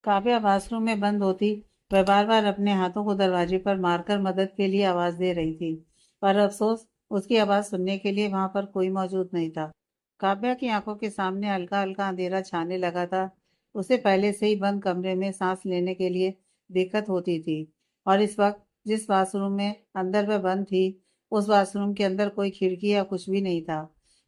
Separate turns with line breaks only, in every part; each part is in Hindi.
काव्या बाथरूम में बंद होती। वह बार बार अपने हाथों को दरवाजे पर मारकर मदद के लिए आवाज दे रही थी, पर अफसोस उसकी आवाज सुनने के लिए वहां पर कोई मौजूद नहीं था। काव्या की आंखों के सामने हल्का हल्का अंधेरा छाने लगा था। उसे पहले से ही बंद कमरे में सांस लेने के लिए दिक्कत होती थी, और इस वक्त जिस बाथरूम में अंदर वह बंद थी, उस बाथरूम के अंदर कोई खिड़की या कुछ भी नहीं था।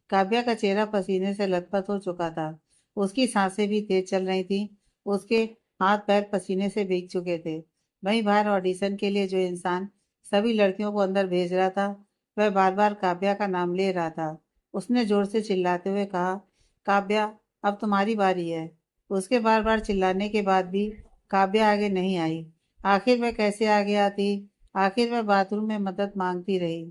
काव्या का चेहरा पसीने से लथपथ हो चुका था। उसकी सांसें भी तेज चल रही थी। उसके हाथ पैर पसीने से भीग चुके थे। वहीं बाहर ऑडिशन के लिए जो इंसान सभी लड़कियों को अंदर भेज रहा था, वह बार बार काव्या का नाम ले रहा था। उसने जोर से चिल्लाते हुए कहा, काव्या, अब तुम्हारी बारी है। उसके बार बार चिल्लाने के बाद भी काव्या आगे नहीं आई। आखिर वह कैसे आगे आती? आखिर वह बाथरूम में मदद मांगती रही।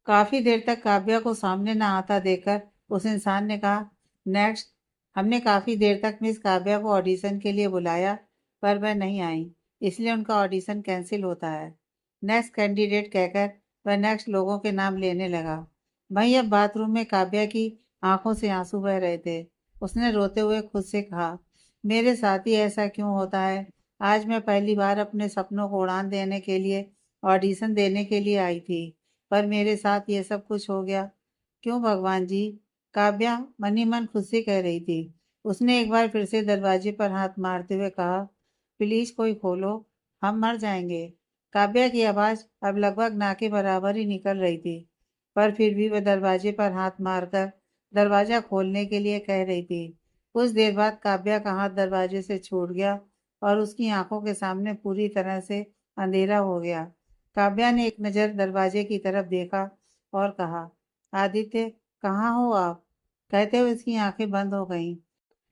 काफी देर तक काव्या को सामने न आता देखकर उस इंसान ने कहा, नेक्स्ट। हमने काफी देर तक मिस काव्या को ऑडिशन के लिए बुलाया, पर वह नहीं आई, इसलिए उनका ऑडिशन कैंसिल होता है। नेक्स्ट कैंडिडेट कहकर वह नेक्स्ट लोगों के नाम लेने लगा। वहीं अब बाथरूम में काव्या की आंखों से आंसू बह रहे थे। उसने रोते हुए खुद से कहा, मेरे साथ ही ऐसा क्यों होता है? आज मैं पहली बार अपने सपनों को उड़ान देने के लिए ऑडिशन देने के लिए आई थी, पर मेरे साथ ये सब कुछ हो गया। क्यों भगवान जी? काव्या मन ही मन खुद से कह रही थी। उसने एक बार फिर से दरवाजे पर हाथ मारते हुए कहा, प्लीज कोई खोलो, हम मर जाएंगे। काव्या की आवाज अब लगभग ना के बराबर ही निकल रही थी, पर फिर भी वह दरवाजे पर हाथ मारकर दरवाजा खोलने के लिए कह रही थी। कुछ देर बाद काव्या का हाथ दरवाजे से छूट गया और उसकी आंखों के सामने पूरी तरह से अंधेरा हो गया। काव्या ने एक नज़र दरवाजे की तरफ देखा और कहा, आदित्य, कहाँ हो आप? कहते हुए उसकी आंखें बंद हो गईं।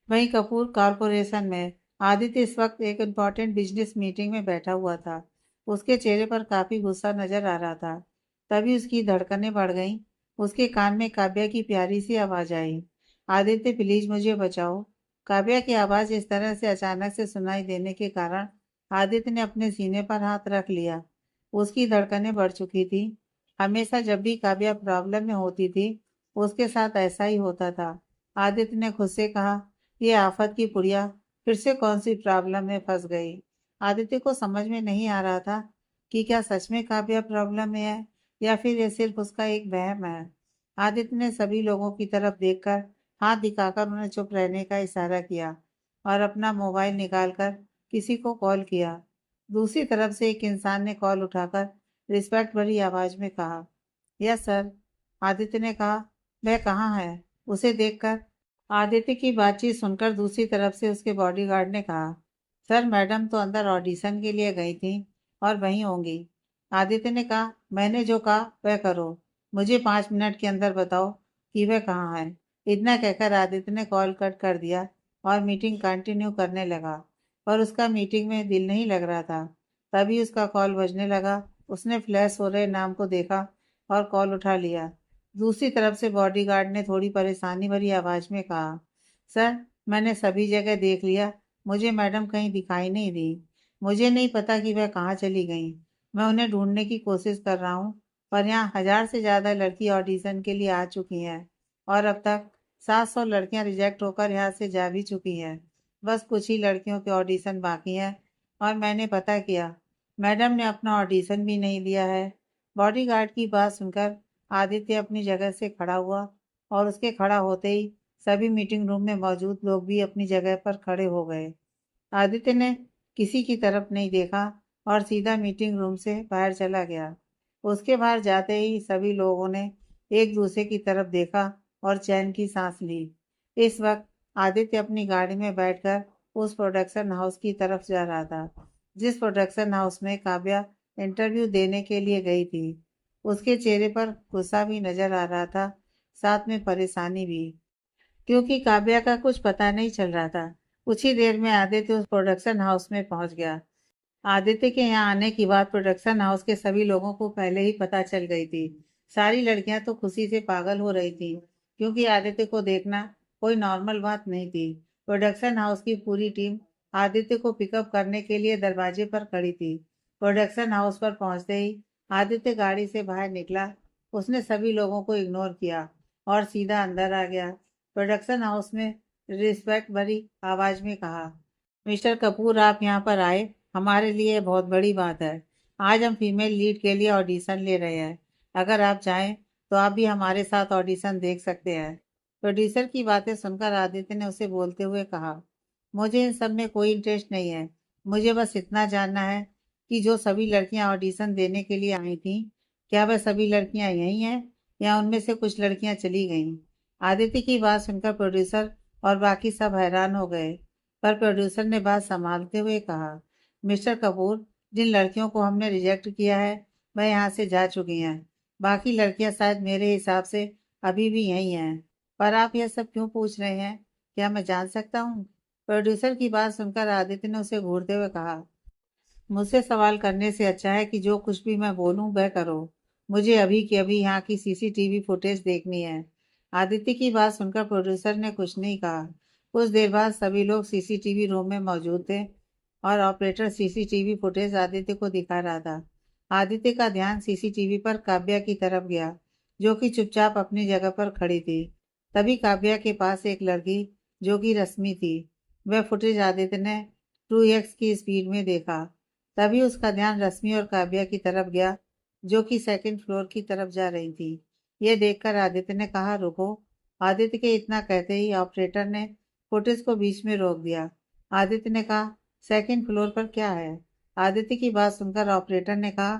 वहीं कपूर कॉरपोरेशन में आदित्य इस वक्त एक इम्पोर्टेंट बिजनेस मीटिंग में बैठा हुआ था। उसके चेहरे पर काफी गुस्सा नजर आ रहा था। तभी उसकी धड़कनें बढ़ गईं। उसके कान में काव्या की प्यारी सी आवाज आई, आदित्य, प्लीज मुझे बचाओ। काव्या की आवाज इस तरह से अचानक से सुनाई देने के कारण आदित्य ने अपने सीने पर हाथ रख लिया। उसकी धड़कनें बढ़ चुकी थी। हमेशा जब भी काव्या प्रॉब्लम में होती थी, उसके साथ ऐसा ही होता था। आदित्य ने खुद से कहा, ये आफत की पुड़िया फिर से कौन सी प्रॉब्लम में फंस गई। आदित्य को समझ में नहीं आ रहा था कि क्या सच में काव्या प्रॉब्लम में है, या फिर ये सिर्फ उसका एक वहम है। आदित्य ने सभी लोगों की तरफ देखकर हाथ दिखाकर उन्हें चुप रहने का इशारा किया और अपना मोबाइल निकालकर किसी को कॉल किया। दूसरी तरफ से एक इंसान ने कॉल उठाकर रिस्पेक्ट भरी आवाज में कहा, यस सर। आदित्य ने कहा, वह कहाँ है? उसे देखकर आदित्य की बातचीत सुनकर दूसरी तरफ से उसके बॉडीगार्ड ने कहा, सर, मैडम तो अंदर ऑडिशन के लिए गई थी और वहीं होंगी। आदित्य ने कहा, मैंने जो कहा वह करो। मुझे 5 मिनट के अंदर बताओ कि वह कहाँ है। इतना कहकर आदित्य ने कॉल कट कर दिया और मीटिंग कंटिन्यू करने लगा, पर उसका मीटिंग में दिल नहीं लग रहा था। तभी उसका कॉल बजने लगा। उसने फ्लैश हो रहे नाम को देखा और कॉल उठा लिया। दूसरी तरफ से बॉडीगार्ड ने थोड़ी परेशानी भरी आवाज में कहा, सर, मैंने सभी जगह देख लिया, मुझे मैडम कहीं दिखाई नहीं दी। मुझे नहीं पता कि वह कहाँ चली गई। मैं उन्हें ढूंढने की कोशिश कर रहा हूँ, पर यहाँ 1000 से ज़्यादा लड़की ऑडिशन के लिए आ चुकी हैं और अब तक 700 लड़कियाँ रिजेक्ट होकर यहाँ से जा भी चुकी हैं। बस कुछ ही लड़कियों के ऑडिशन बाकी हैं और मैंने पता किया, मैडम ने अपना ऑडिशन भी नहीं दिया है। बॉडीगार्ड की बात सुनकर आदित्य अपनी जगह से खड़ा हुआ और उसके खड़ा होते ही सभी मीटिंग रूम में मौजूद लोग भी अपनी जगह पर खड़े हो गए। आदित्य ने किसी की तरफ नहीं देखा और सीधा मीटिंग रूम से बाहर चला गया। उसके बाहर जाते ही सभी लोगों ने एक दूसरे की तरफ देखा और चैन की सांस ली। इस वक्त आदित्य अपनी गाड़ी में बैठकर उस प्रोडक्शन हाउस की तरफ जा रहा था, जिस प्रोडक्शन हाउस में काव्या इंटरव्यू देने के लिए गई थी। उसके चेहरे पर गुस्सा भी नजर आ रहा था, साथ में परेशानी भी, क्योंकि काव्या का कुछ पता नहीं चल रहा था। कुछ ही देर में आदित्य उस प्रोडक्शन हाउस में पहुंच गया। आदित्य के यहाँ आने की बात प्रोडक्शन हाउस के सभी लोगों को पहले ही पता चल गई थी। सारी लड़कियां तो खुशी से पागल हो रही थी, क्योंकि आदित्य को देखना कोई नॉर्मल बात नहीं थी। प्रोडक्शन हाउस की पूरी टीम आदित्य को पिकअप करने के लिए दरवाजे पर खड़ी थी। प्रोडक्शन हाउस पर पहुंचते ही आदित्य गाड़ी से बाहर निकला। उसने सभी लोगों को इग्नोर किया और सीधा अंदर आ गया। प्रोडक्शन हाउस में रिस्पेक्ट भरी आवाज में कहा, मिस्टर कपूर, आप यहाँ पर आए हमारे लिए बहुत बड़ी बात है। आज हम फीमेल लीड के लिए ऑडिशन ले रहे हैं। अगर आप चाहें तो आप भी हमारे साथ ऑडिशन देख सकते हैं। प्रोड्यूसर की बातें सुनकर आदित्य ने उसे बोलते हुए कहा, मुझे इन सब में कोई इंटरेस्ट नहीं है। मुझे बस इतना जानना है कि जो सभी लड़कियां ऑडिशन देने के लिए आई थी, क्या वह सभी लड़कियां यही हैं या उनमें से कुछ लड़कियां चली गईं? आदित्य की बात सुनकर प्रोड्यूसर और बाकी सब हैरान हो गए। पर प्रोड्यूसर ने बात संभालते हुए कहा, मिस्टर कपूर, जिन लड़कियों को हमने रिजेक्ट किया है वह यहाँ से जा चुकी हैं। बाकी लड़कियां शायद मेरे हिसाब से अभी भी यही हैं। पर आप यह सब क्यों पूछ रहे हैं? क्या मैं जान सकता हूँ? प्रोड्यूसर की बात सुनकर आदित्य ने उसे घूरते हुए कहा, मुझसे सवाल करने से अच्छा है कि जो कुछ भी मैं बोलूं वह करो। मुझे अभी के अभी यहाँ की सीसीटीवी फुटेज देखनी है। आदित्य की बात सुनकर प्रोड्यूसर ने कुछ नहीं कहा। कुछ देर बाद सभी लोग सीसीटीवी रूम में मौजूद थे और ऑपरेटर सीसीटीवी फुटेज आदित्य को दिखा रहा था। आदित्य का ध्यान सीसीटीवी पर काव्या की तरफ गया, जो कि चुपचाप अपनी जगह पर खड़ी थी। तभी काव्या के पास एक लड़की, जो कि रश्मि थी। वह फुटेज आदित्य ने 2x की स्पीड में देखा। तभी उसका ध्यान रश्मि और काव्या की तरफ गया, जो कि सेकंड फ्लोर की तरफ जा रही थी। यह देखकर आदित्य ने कहा, रुको। आदित्य के इतना कहते ही ऑपरेटर ने फुटेज को बीच में रोक दिया। आदित्य ने कहा, सेकंड फ्लोर पर क्या है? आदित्य की बात सुनकर ऑपरेटर ने कहा,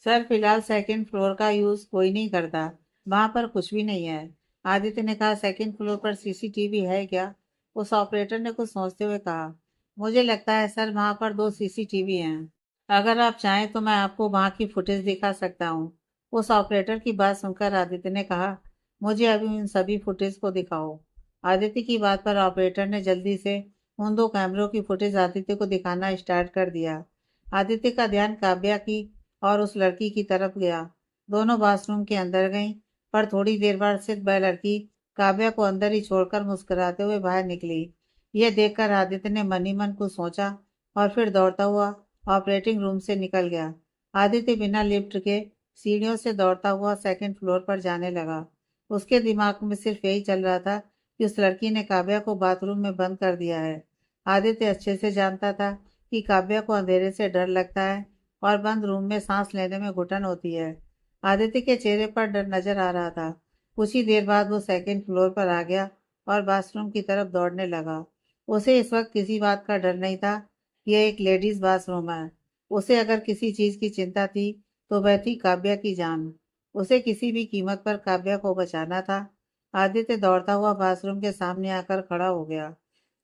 सर फिलहाल सेकंड फ्लोर का यूज कोई नहीं करता, वहां पर कुछ भी नहीं है। आदित्य ने कहा, सेकंड फ्लोर पर सीसीटीवी है क्या? उस ऑपरेटर ने कुछ सोचते हुए कहा, मुझे लगता है सर वहां पर 2 सीसीटीवी हैं। अगर आप चाहें तो मैं आपको वहां की फुटेज दिखा सकता हूँ। उस ऑपरेटर की बात सुनकर आदित्य ने कहा, मुझे अभी उन सभी फुटेज को दिखाओ। आदित्य की बात पर ऑपरेटर ने जल्दी से उन 2 कैमरों की फुटेज आदित्य को दिखाना स्टार्ट कर दिया। आदित्य का ध्यान काव्या की और उस लड़की की तरफ गया। दोनों बाथरूम के अंदर गईं, पर थोड़ी देर बाद सिर्फ वह लड़की काव्या को अंदर ही छोड़कर मुस्कुराते हुए बाहर निकली। यह देखकर आदित्य ने मन ही मन कुछ सोचा और फिर दौड़ता हुआ ऑपरेटिंग रूम से निकल गया। आदित्य बिना लिफ्ट के सीढ़ियों से दौड़ता हुआ सेकंड फ्लोर पर जाने लगा। उसके दिमाग में सिर्फ यही चल रहा था कि उस लड़की ने काव्या को बाथरूम में बंद कर दिया है। आदित्य अच्छे से जानता था कि काव्या को अंधेरे से डर लगता है और बंद रूम में सांस लेने में घुटन होती है। आदित्य के चेहरे पर डर नजर आ रहा था। कुछ ही देर बाद वो सेकंड फ्लोर पर आ गया और बाथरूम की तरफ दौड़ने लगा। उसे इस वक्त किसी बात का डर नहीं था। यह एक लेडीज बाथरूम है। उसे अगर किसी चीज की चिंता थी तो वह थी काव्या की जान। उसे किसी भी कीमत पर काव्या को बचाना था। आदित्य दौड़ता हुआ बाथरूम के सामने आकर खड़ा हो गया।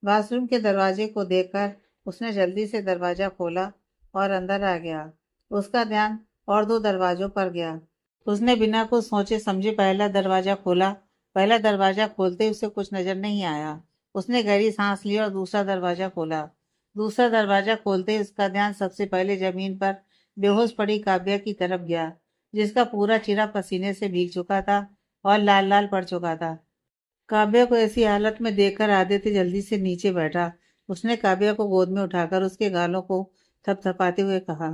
बाथरूम के दरवाजे को देखकर उसने जल्दी से दरवाजा खोला और अंदर आ गया। उसका ध्यान और 2 दरवाजों पर गया। उसने बिना कुछ सोचे समझे पहला दरवाजा खोला। पहला दरवाजा खोलते ही उसे कुछ नजर नहीं आया। उसने गहरी सांस ली और दूसरा दरवाजा खोला। दूसरा दरवाजा खोलते ही उसका ध्यान सबसे पहले जमीन पर बेहोश पड़ी काव्या की तरफ गया, जिसका पूरा चेहरा पसीने से भीग चुका था और लाल लाल पड़ चुका था। काव्या को ऐसी हालत में देखकर आदित्य जल्दी से नीचे बैठा। उसने काव्या को गोद में उठाकर उसके गालों को थपथपाते हुए कहा,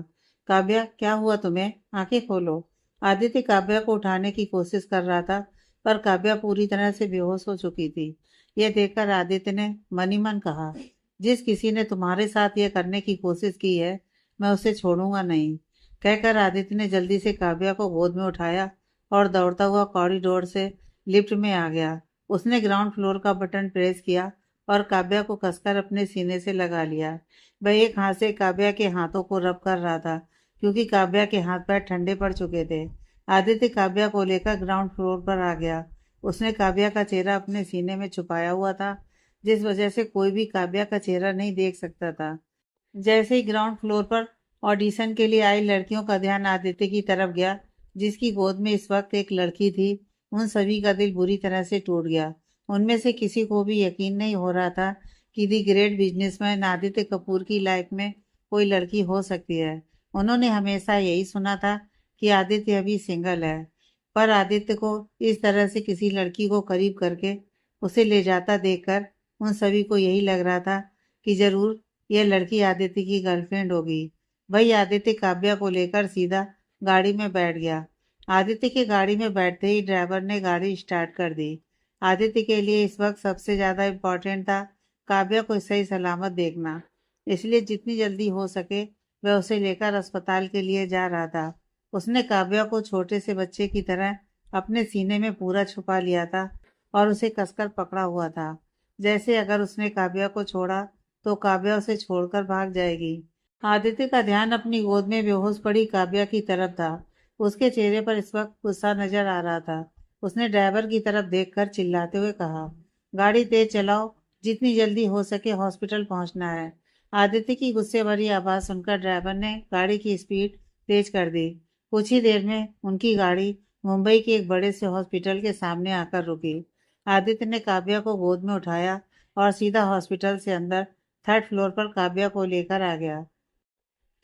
काव्या क्या हुआ तुम्हें? आंखें खोलो। आदित्य काव्या को उठाने की कोशिश कर रहा था, पर काव्या पूरी तरह से बेहोश हो चुकी थी। यह देखकर आदित्य ने मन ही मन कहा, जिस किसी ने तुम्हारे साथ यह करने की कोशिश की है, मैं उसे छोड़ूंगा नहीं। कहकर आदित्य ने जल्दी से काव्या को गोद में उठाया और दौड़ता हुआ कॉरिडोर से लिफ्ट में आ गया। उसने ग्राउंड फ्लोर का बटन प्रेस किया और काव्या को कसकर अपने सीने से लगा लिया। वह एक हाथ से काव्या के हाथों को रब कर रहा था, क्योंकि काव्या के हाथ पैर ठंडे पड़ चुके थे। आदित्य काव्या को लेकर ग्राउंड फ्लोर पर आ गया। उसने काव्या का चेहरा अपने सीने में छुपाया हुआ था, जिस वजह से कोई भी काव्या का चेहरा नहीं देख सकता था। जैसे ही ग्राउंड फ्लोर पर ऑडिशन के लिए आई लड़कियों का ध्यान आदित्य की तरफ गया, जिसकी गोद में इस वक्त एक लड़की थी, उन सभी का दिल बुरी तरह से टूट गया। उनमें से किसी को भी यकीन नहीं हो रहा था कि the great businessman Aditya Kapoor की लाइफ में कोई लड़की हो सकती है। उन्होंने हमेशा यही सुना था कि आदित्य अभी सिंगल है, पर आदित्य को इस तरह से किसी लड़की को करीब करके उसे ले जाता देखकर उन सभी को यही लग रहा था कि जरूर यह लड़की आदित्य की गर्लफ्रेंड होगी। वही आदित्य काव्या को लेकर सीधा गाड़ी में बैठ गया। आदित्य की गाड़ी में बैठते ही ड्राइवर ने गाड़ी स्टार्ट कर दी। आदित्य के लिए इस वक्त सबसे ज्यादा इम्पोर्टेंट था काव्या को सही सलामत देखना। इसलिए जितनी जल्दी हो सके वह उसे लेकर अस्पताल के लिए जा रहा था। उसने काव्या को छोटे से बच्चे की तरह अपने सीने में पूरा छुपा लिया था और उसे कसकर पकड़ा हुआ था, जैसे अगर उसने काव्या को छोड़ा तो काव्या उसे छोड़कर भाग जाएगी। आदित्य का ध्यान अपनी गोद में बेहोश पड़ी काव्या की तरफ था। उसके चेहरे पर इस वक्त गुस्सा नजर आ रहा था। उसने ड्राइवर की तरफ देखकर चिल्लाते हुए कहा, गाड़ी तेज चलाओ, जितनी जल्दी हो सके हॉस्पिटल पहुंचना है। आदित्य की गुस्से भरी आवाज सुनकर ड्राइवर ने गाड़ी की स्पीड तेज कर दी। कुछ ही देर में उनकी गाड़ी मुंबई के एक बड़े से हॉस्पिटल के सामने आकर रुकी। आदित्य ने काव्या को गोद में उठाया और सीधा हॉस्पिटल से अंदर थर्ड फ्लोर पर काव्या को लेकर आ गया।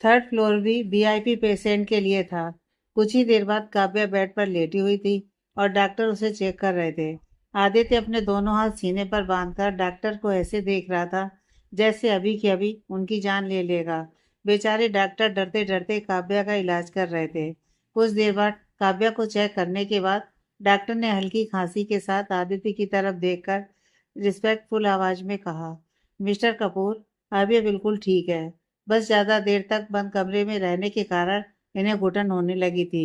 थर्ड फ्लोर भी वीआईपी पेशेंट के लिए था। कुछ ही देर बाद काव्या बेड पर लेटी हुई थी और डॉक्टर उसे चेक कर रहे थे। आदित्य अपने दोनों हाथ सीने पर बांधकर डॉक्टर को ऐसे देख रहा था जैसे अभी के अभी उनकी जान ले लेगा। बेचारे डॉक्टर डरते डरते काव्या का इलाज कर रहे थे। कुछ देर बाद काव्या को चेक करने के बाद डॉक्टर ने हल्की खांसी के साथ आदित्य की तरफ देखकर रिस्पेक्टफुल आवाज में कहा, मिस्टर कपूर, अब ये बिल्कुल ठीक है। बस ज्यादा देर तक बंद कमरे में रहने के कारण इन्हें घुटन होने लगी थी।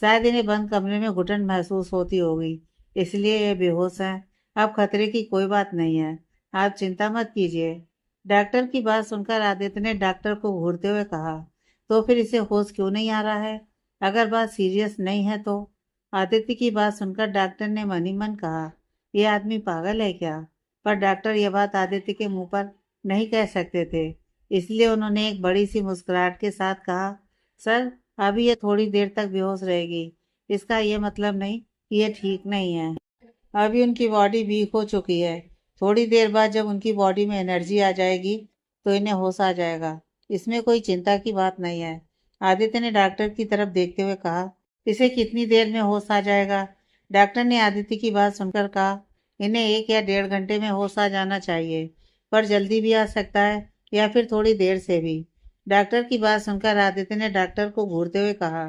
शायद इन्हें बंद कमरे में घुटन महसूस होती होगी, इसलिए ये बेहोश हैं। अब खतरे की कोई बात नहीं है, आप चिंता मत कीजिए। डॉक्टर की बात सुनकर आदित्य ने डॉक्टर को घूरते हुए कहा, तो फिर इसे होश क्यों नहीं आ रहा है? अगर बात सीरियस नहीं है तो? आदित्य की बात सुनकर डॉक्टर ने मन ही मन कहा, ये आदमी पागल है क्या? पर डॉक्टर यह बात आदित्य के मुंह पर नहीं कह सकते थे, इसलिए उन्होंने एक बड़ी सी मुस्कुराहट के साथ कहा, सर, अभी ये थोड़ी देर तक बेहोश रहेगी। इसका ये मतलब नहीं कि ये ठीक नहीं है। अभी उनकी बॉडी वीक हो चुकी है। थोड़ी देर बाद जब उनकी बॉडी में एनर्जी आ जाएगी तो इन्हें होश आ जाएगा। इसमें कोई चिंता की बात नहीं है। आदित्य ने डॉक्टर की तरफ देखते हुए कहा, इसे कितनी देर में होश आ जाएगा? डॉक्टर ने आदित्य की बात सुनकर कहा, इन्हें 1 या 1.5 घंटे में होश आ जाना चाहिए, पर जल्दी भी आ सकता है या फिर थोड़ी देर से भी। डॉक्टर की बात सुनकर आदित्य ने डॉक्टर को घूरते हुए कहा,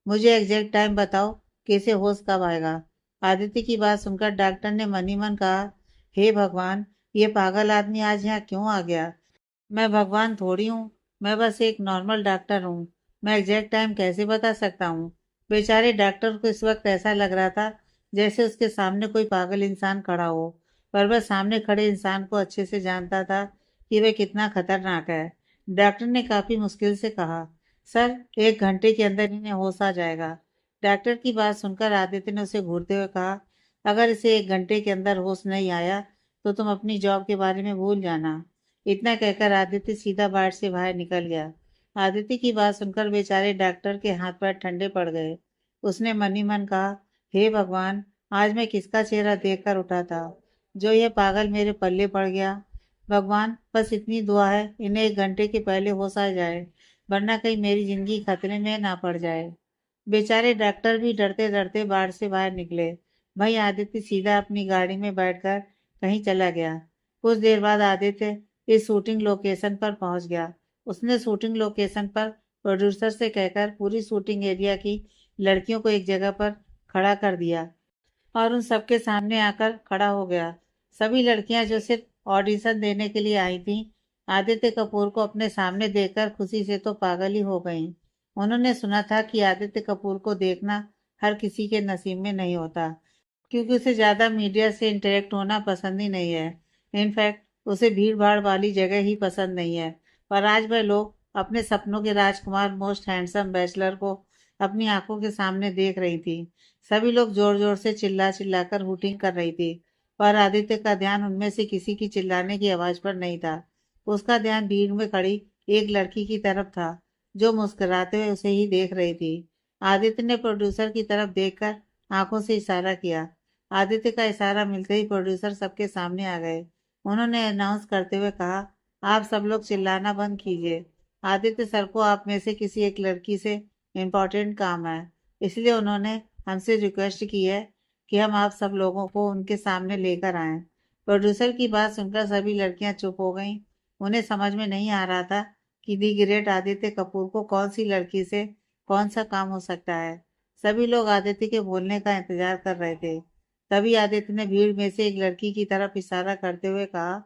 मुझे एग्जैक्ट टाइम बताओ कि इसे होश कब आएगा? आदित्य की बात सुनकर डॉक्टर ने मन ही मन कहा, हे भगवान, ये पागल आदमी आज यहाँ क्यों आ गया? मैं भगवान थोड़ी हूँ, मैं बस एक नॉर्मल डॉक्टर हूँ। मैं एग्जैक्ट टाइम कैसे बता सकता हूँ? बेचारे डॉक्टर को इस वक्त ऐसा लग रहा था जैसे उसके सामने कोई पागल इंसान खड़ा हो, पर वह सामने खड़े इंसान को अच्छे से जानता था कि वह कितना खतरनाक है। डॉक्टर ने काफी मुश्किल से कहा, सर, 1 घंटे के अंदर इन्हें होश आ जाएगा। डॉक्टर की बात सुनकर आदित्य ने उसे घूरते हुए कहा, अगर इसे 1 घंटे के अंदर होश नहीं आया तो तुम अपनी जॉब के बारे में भूल जाना। इतना कहकर आदित्य सीधा बाहर से बाहर निकल गया। आदित्य की बात सुनकर बेचारे डॉक्टर के हाथ पैर ठंडे पड़ गए। उसने मन ही मन कहा, हे भगवान, आज मैं किसका चेहरा देखकर उठा था जो यह पागल मेरे पल्ले पड़ गया। भगवान, बस इतनी दुआ है इन्हें 1 घंटे के पहले होश आ जाए, वरना कहीं मेरी जिंदगी खतरे में ना पड़ जाए। बेचारे डॉक्टर भी डरते डरते बाहर से बाहर निकले। भाई आदित्य सीधा अपनी गाड़ी में बैठकर कहीं चला गया। कुछ देर बाद आदित्य इस शूटिंग लोकेशन पर पहुंच गया। उसने शूटिंग लोकेशन पर प्रोड्यूसर से कहकर पूरी शूटिंग एरिया की लड़कियों को एक जगह पर खड़ा कर दिया और उन सबके सामने आकर खड़ा हो गया। सभी लड़कियां जो सिर्फ ऑडिशन देने के लिए आई थीं, आदित्य कपूर को अपने सामने देखकर खुशी से तो पागल ही हो गईं। उन्होंने सुना था कि आदित्य कपूर को देखना हर किसी के नसीब में नहीं होता, क्योंकि उसे ज्यादा मीडिया से इंटरेक्ट होना पसंद ही नहीं है। इनफैक्ट उसे भीड़ भाड़ वाली जगह ही पसंद नहीं है। पर आज वह लोग अपने सपनों के राजकुमार मोस्ट हैंडसम बैचलर को अपनी आंखों के सामने देख रही थी। सभी लोग जोर जोर से चिल्ला चिल्लाकर हुटिंग कर रही थी, पर आदित्य का ध्यान उनमें से किसी की चिल्लाने की आवाज पर नहीं था। उसका ध्यान भीड़ में खड़ी एक लड़की की तरफ था जो मुस्कुराते हुए उसे ही देख रही थी। आदित्य ने प्रोड्यूसर की तरफ देखकर आंखों से इशारा किया। आदित्य का इशारा मिलते ही प्रोड्यूसर सबके सामने आ गए। उन्होंने अनाउंस करते हुए कहा, आप सब लोग चिल्लाना बंद कीजिए। आदित्य सर को आप में से किसी एक लड़की से इम्पोर्टेंट काम है, इसलिए उन्होंने हमसे रिक्वेस्ट की है कि हम आप सब लोगों को उनके सामने लेकर आएं। प्रोड्यूसर की बात सुनकर सभी लड़कियां चुप हो गईं। उन्हें समझ में नहीं आ रहा था कि दी ग्रेट आदित्य कपूर को कौन सी लड़की से कौन सा काम हो सकता है। सभी लोग आदित्य के बोलने का इंतजार कर रहे थे। तभी आदित्य ने भीड़ में से एक लड़की की तरफ इशारा करते हुए कहा,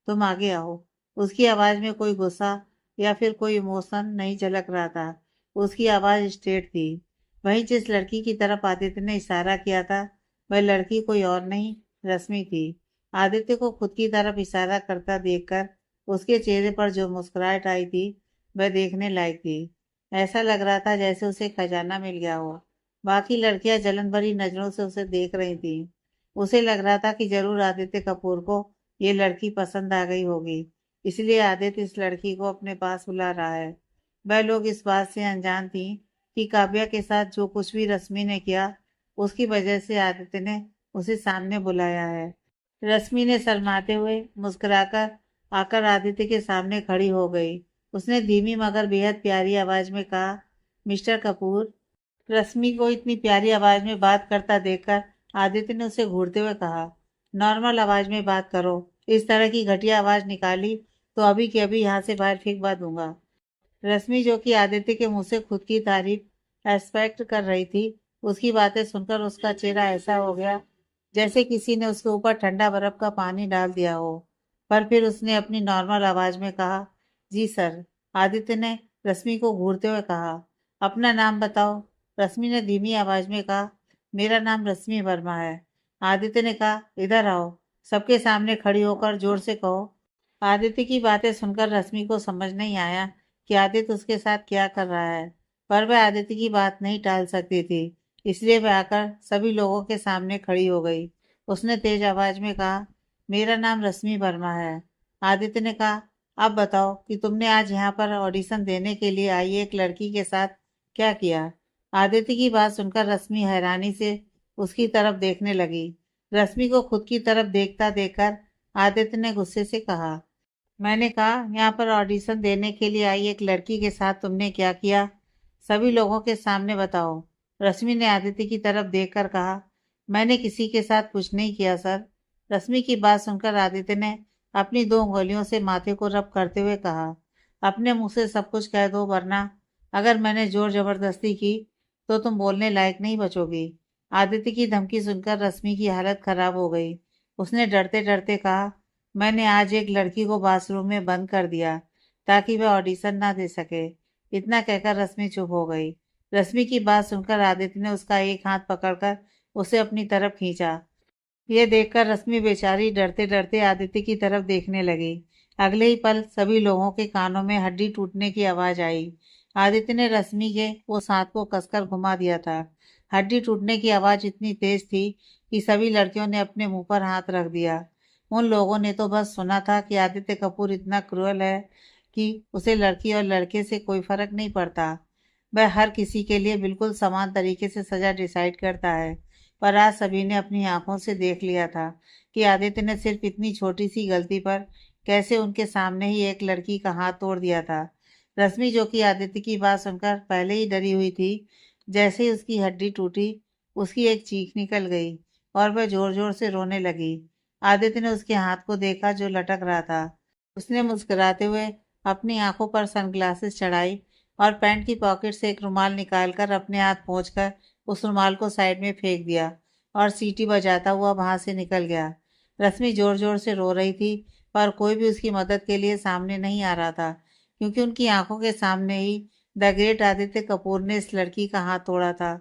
तुम आगे आओ। उसकी आवाज़ में कोई गुस्सा या फिर कोई इमोशन नहीं झलक रहा था। उसकी आवाज़ स्ट्रेट थी। वहीं जिस लड़की की तरफ आदित्य ने इशारा किया था, वह लड़की कोई और नहीं, रश्मि थी। आदित्य को खुद की तरफ इशारा करता देखकर उसके चेहरे पर जो मुस्कुराहट आई थी, वह देखने लायक थी। ऐसा लग रहा था जैसे उसे खजाना मिल गया हो। बाकी लड़कियां जलन भरी नजरों से उसे देख रही थीं। उसे लग रहा था कि जरूर आदित्य कपूर को ये लड़की पसंद आ गई होगी, इसलिए आदित्य इस लड़की को अपने पास बुला रहा है। वह लोग इस बात से अनजान थी कि काव्या के साथ जो कुछ भी रश्मि ने किया, उसकी वजह से आदित्य ने उसे सामने बुलाया है। रश्मि ने शर्माते हुए मुस्कुराकर आकर आदित्य के सामने खड़ी हो गई। उसने धीमी मगर बेहद प्यारी आवाज में कहा, मिस्टर कपूर। रश्मि को इतनी प्यारी आवाज में बात करता देखकर आदित्य ने उसे घूरते हुए कहा, नॉर्मल आवाज में बात करो। इस तरह की घटिया आवाज निकाली तो अभी के अभी यहाँ से बाहर फेंकवा दूंगा। रश्मि, जो कि आदित्य के मुंह से खुद की तारीफ एक्सपेक्ट कर रही थी, उसकी बातें सुनकर उसका चेहरा ऐसा हो गया जैसे किसी ने उसके ऊपर ठंडा बर्फ का पानी डाल दिया हो। पर फिर उसने अपनी नॉर्मल आवाज में कहा, जी सर। आदित्य ने रश्मि को घूरते हुए कहा, अपना नाम बताओ। रश्मि ने धीमी आवाज में कहा, मेरा नाम रश्मि वर्मा है। आदित्य ने कहा, इधर आओ। सबके सामने खड़ी होकर जोर से कहो। आदित्य की बातें सुनकर रश्मि को समझ नहीं आया कि आदित्य उसके साथ क्या कर रहा है, पर वह आदित्य की बात नहीं टाल सकती थी, इसलिए वह आकर सभी लोगों के सामने खड़ी हो गई। उसने तेज आवाज में कहा, मेरा नाम रश्मि वर्मा है। आदित्य ने कहा, अब बताओ कि तुमने आज यहाँ पर ऑडिशन देने के लिए आई एक लड़की के साथ क्या किया। आदित्य की बात सुनकर रश्मि हैरानी से उसकी तरफ देखने लगी। रश्मि को खुद की तरफ देखता देखकर आदित्य ने गुस्से से कहा, मैंने कहा यहाँ पर ऑडिशन देने के लिए आई एक लड़की के साथ तुमने क्या किया, सभी लोगों के सामने बताओ। रश्मि ने आदित्य की तरफ देखकर कहा, मैंने किसी के साथ कुछ नहीं किया सर। रश्मि की बात सुनकर आदित्य ने अपनी दो उंगलियों से माथे को रब करते हुए कहा, अपने मुंह से सब कुछ कह दो, वरना अगर मैंने जोर जबरदस्ती की तो तुम बोलने लायक नहीं बचोगी। आदित्य की धमकी सुनकर रश्मि की हालत खराब हो गई। उसने डरते डरते कहा, मैंने आज एक लड़की को बाथरूम में बंद कर दिया ताकि वह ऑडिशन ना दे सके। इतना कहकर रश्मि चुप हो गई। रश्मि की बात सुनकर आदित्य ने उसका एक हाथ पकड़कर उसे अपनी तरफ खींचा। यह देखकर रश्मि बेचारी डरते डरते आदित्य की तरफ देखने लगी। अगले ही पल सभी लोगों के कानों में हड्डी टूटने की आवाज आई। आदित्य ने रश्मि के उस हाथ को कसकर घुमा दिया था। हड्डी टूटने की आवाज इतनी तेज थी कि सभी लड़कियों ने अपने मुंह पर हाथ रख दिया। उन लोगों ने तो बस सुना था कि आदित्य कपूर इतना क्रूअल है कि उसे लड़की और लड़के से कोई फर्क नहीं पड़ता। वह हर किसी के लिए बिल्कुल समान तरीके से सजा डिसाइड करता है। पर आज सभी ने अपनी आंखों से देख लिया था कि आदित्य ने सिर्फ इतनी छोटी सी गलती पर कैसे उनके सामने ही एक लड़की का हाथ तोड़ दिया था। रश्मि, जो कि आदित्य की बात सुनकर पहले ही डरी हुई थी, जैसे ही उसकी हड्डी टूटी, उसकी एक चीख निकल गई और वह जोर जोर से रोने लगी। आदित्य ने उसके हाथ को देखा जो लटक रहा था। उसने मुस्कुराते हुए अपनी आंखों पर सनग्लासेस चढ़ाई और पैंट की पॉकेट से एक रुमाल निकालकर अपने हाथ पोंछकर उस रुमाल को साइड में फेंक दिया और सीटी बजाता हुआ वहां से निकल गया। रश्मि जोर जोर से रो रही थी, पर कोई भी उसकी मदद के लिए सामने नहीं आ रहा था, क्योंकि उनकी आंखों के सामने ही द ग्रेट आदित्य कपूर ने इस लड़की का हाथ तोड़ा था।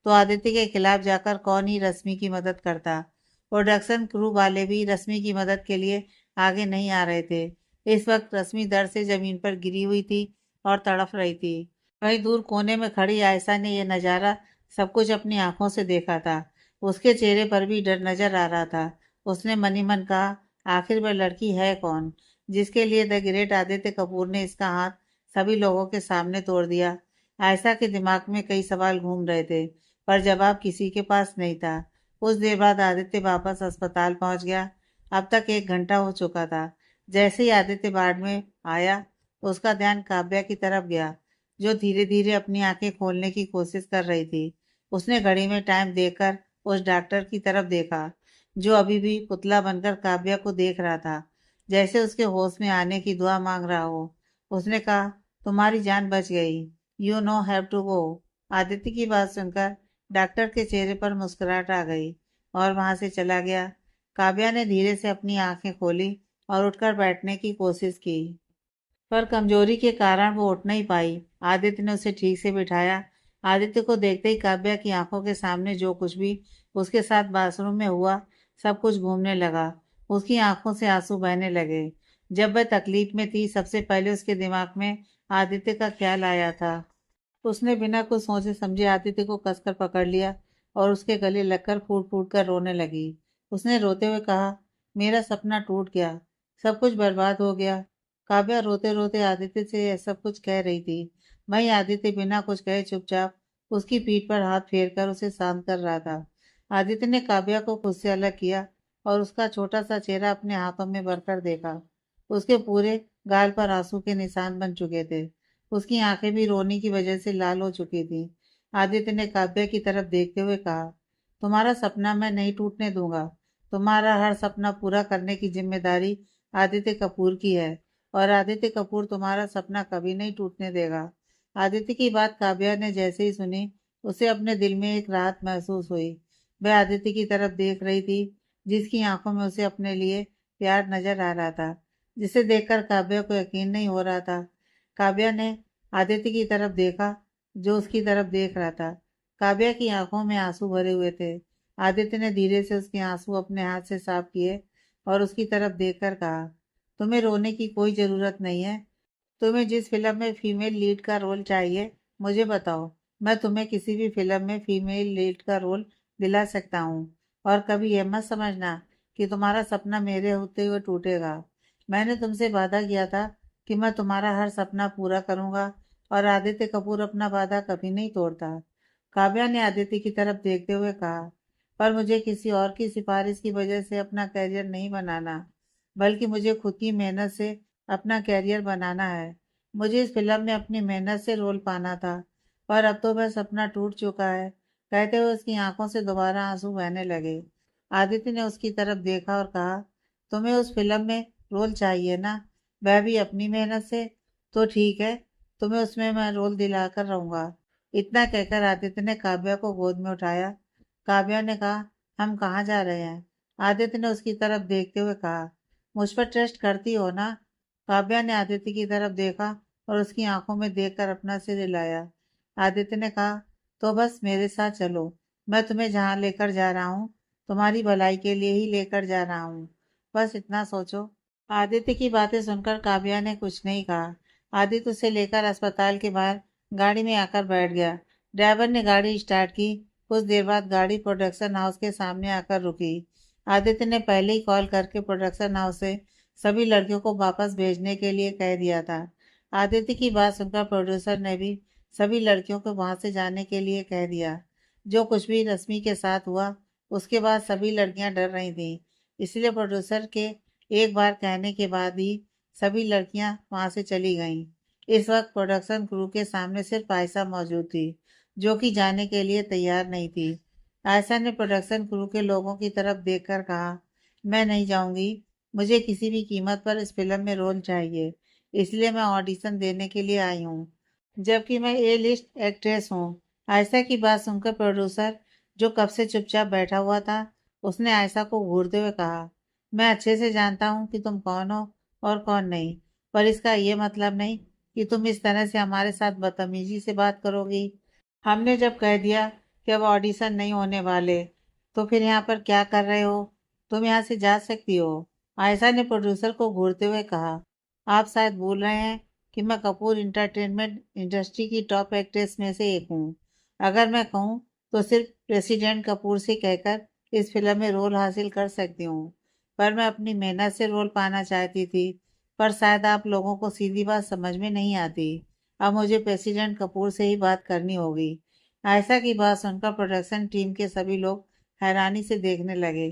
तो आदित्य के खिलाफ जाकर कौन ही रश्मि की मदद करता। प्रोडक्शन क्रू वाले भी रश्मि की मदद के लिए आगे नहीं आ रहे थे। इस वक्त रश्मि दर्द से जमीन पर गिरी हुई थी और तड़फ रही थी। वहीं दूर कोने में खड़ी आयशा ने यह नज़ारा सब कुछ अपनी आंखों से देखा था। उसके चेहरे पर भी डर नजर आ रहा था। उसने मनी मन कहा, आखिर वह लड़की है कौन जिसके लिए द ग्रेट आदित्य कपूर ने इसका हाथ सभी लोगों के सामने तोड़ दिया। आयशा के दिमाग में कई सवाल घूम रहे थे, पर जवाब किसी के पास नहीं था। कुछ देर बाद आदित्य वापस अस्पताल पहुंच गया। अब तक 1 घंटा हो चुका था। जैसे ही आदित्य वार्ड में आया, उसका ध्यान काव्या की तरफ गया, जो धीरे धीरे अपनी आंखें खोलने की कोशिश कर रही थी। उसने घड़ी में टाइम देखकर उस डॉक्टर की तरफ देखा, जो अभी भी पुतला बनकर काव्या को देख रहा था, जैसे उसके होश में आने की दुआ मांग रहा हो। उसने कहा, तुम्हारी जान बच गई, you know have to go. Aditya की बात सुनकर डॉक्टर के चेहरे पर मुस्कुराहट आ गई और वहां से चला गया। काव्या ने धीरे से अपनी आंखें खोली और उठकर बैठने की कोशिश की, पर कमजोरी के कारण वो उठ नहीं पाई। आदित्य ने उसे ठीक से बिठाया। आदित्य को देखते ही काव्या की आंखों के सामने जो कुछ भी उसके साथ बाथरूम में हुआ सब कुछ घूमने लगा। उसकी आंखों से आंसू बहने लगे। जब वह तकलीफ में थी सबसे पहले उसके दिमाग में आदित्य का ख्याल आया था। उसने बिना कुछ सोचे समझे आदित्य को कसकर पकड़ लिया और उसके गले लगकर फूट फूट कर रोने लगी। उसने रोते हुए कहा, मेरा सपना टूट गया, सब कुछ बर्बाद हो गया। काव्या रोते रोते आदित्य से यह सब कुछ कह रही थी। वहीं आदित्य बिना कुछ कहे चुपचाप उसकी पीठ पर हाथ फेर कर उसे शांत कर रहा था। आदित्य ने काव्या को खुद से अलग किया और उसका छोटा सा चेहरा अपने हाथों में भरकर देखा। उसके पूरे गाल पर आंसू के निशान बन चुके थे। उसकी आंखें भी रोने की वजह से लाल हो चुकी थी। आदित्य ने काव्या की तरफ देखते हुए कहा, तुम्हारा सपना मैं नहीं टूटने दूंगा। तुम्हारा हर सपना पूरा करने की जिम्मेदारी आदित्य कपूर की है और आदित्य कपूर तुम्हारा सपना कभी नहीं टूटने देगा। आदित्य की बात काव्या ने जैसे ही सुनी उसे अपने दिल में एक राहत महसूस हुई। वह आदित्य की तरफ देख रही थी जिसकी आंखों में उसे अपने लिए प्यार नजर आ रहा था, जिसे देखकर काव्या को यकीन नहीं हो रहा था। काव्या ने आदित्य की तरफ देखा जो उसकी तरफ देख रहा था। काव्या की आंखों में आंसू भरे हुए थे। आदित्य ने धीरे से उसके आंसू अपने हाथ से साफ किए और उसकी तरफ देखकर कहा, तुम्हें रोने की कोई ज़रूरत नहीं है। तुम्हें जिस फिल्म में फीमेल लीड का रोल चाहिए मुझे बताओ, मैं तुम्हें किसी भी फिल्म में फीमेल लीड का रोल दिला सकता हूँ। और कभी यह मत समझना कि तुम्हारा सपना मेरे होते हुए टूटेगा। मैंने तुमसे वादा किया था कि मैं तुम्हारा हर सपना पूरा करूंगा और आदित्य कपूर अपना वादा कभी नहीं तोड़ता। काव्या ने आदित्य की तरफ देखते हुए कहा, पर मुझे किसी और की सिफारिश की वजह से अपना करियर नहीं बनाना, बल्कि मुझे खुद की मेहनत से अपना करियर बनाना है। मुझे इस फिल्म में अपनी मेहनत से रोल पाना था, पर अब तो वह सपना टूट चुका है। कहते हुए उसकी आंखों से दोबारा आंसू बहने लगे। आदित्य ने उसकी तरफ देखा और कहा, तुम्हें उस फिल्म में रोल चाहिए ना, वह भी अपनी मेहनत से? तो ठीक है, तुम्हें उसमें मैं रोल दिलाकर रहूंगा। इतना कहकर आदित्य ने काव्या को गोद में उठाया। काव्या ने कहा, हम कहाँ जा रहे हैं? आदित्य ने उसकी तरफ देखते हुए कहा, मुझ पर ट्रस्ट करती हो ना? काव्या ने आदित्य की तरफ देखा और उसकी आंखों में देखकर अपना सिर हिलाया। आदित्य ने कहा, तो बस मेरे साथ चलो, मैं तुम्हें जहाँ लेकर जा रहा हूँ तुम्हारी भलाई के लिए ही लेकर जा रहा हूँ, बस इतना सोचो। आदित्य की बातें सुनकर काव्या ने कुछ नहीं कहा। आदित्य उसे लेकर अस्पताल के बाहर गाड़ी में आकर बैठ गया। ड्राइवर ने गाड़ी स्टार्ट की। कुछ देर बाद गाड़ी प्रोडक्शन हाउस के सामने आकर रुकी। आदित्य ने पहले ही कॉल करके प्रोडक्शन हाउस से सभी लड़कियों को वापस भेजने के लिए कह दिया था। आदित्य की बात सुनकर प्रोड्यूसर ने भी सभी लड़कियों को वहां से जाने के लिए कह दिया। जो कुछ भी रश्मि के साथ हुआ उसके बाद सभी लड़कियां डर रही थीं, इसलिए प्रोड्यूसर के एक बार कहने के बाद ही सभी लड़कियां वहां से चली गईं। इस वक्त प्रोडक्शन क्रू के सामने सिर्फ आयशा मौजूद थी, जो कि जाने के लिए तैयार नहीं थी। आयशा ने प्रोडक्शन क्रू के लोगों की तरफ देखकर कहा, मैं नहीं जाऊंगी, मुझे किसी भी कीमत पर इस फिल्म में रोल चाहिए, इसलिए मैं ऑडिशन देने के लिए आई हूँ, जबकि मैं ए लिस्ट एक्ट्रेस हूँ। आयशा की बात सुनकर प्रोड्यूसर, जो कब से चुपचाप बैठा हुआ था, उसने आयशा को घूरते हुए कहा, मैं अच्छे से जानता हूँ कि तुम कौन हो और कौन नहीं, पर इसका ये मतलब नहीं कि तुम इस तरह से हमारे साथ बदतमीजी से बात करोगी। हमने जब कह दिया कि अब ऑडिशन नहीं होने वाले, तो फिर यहाँ पर क्या कर रहे हो? तुम यहाँ से जा सकती हो। आयशा ने प्रोड्यूसर को घूरते हुए कहा, आप शायद भूल रहे हैं कि मैं कपूर इंटरटेनमेंट इंडस्ट्री की टॉप एक्ट्रेस में से एक हूँ। अगर मैं कहूँ तो सिर्फ प्रेसिडेंट कपूर से कहकर इस फिल्म में रोल हासिल कर सकती हूँ, पर मैं अपनी मेहनत से रोल पाना चाहती थी, पर शायद आप लोगों को सीधी बात समझ में नहीं आती। अब मुझे प्रेसिडेंट कपूर से ही बात करनी होगी। आयशा की बात सुनकर प्रोडक्शन टीम के सभी लोग हैरानी से देखने लगे।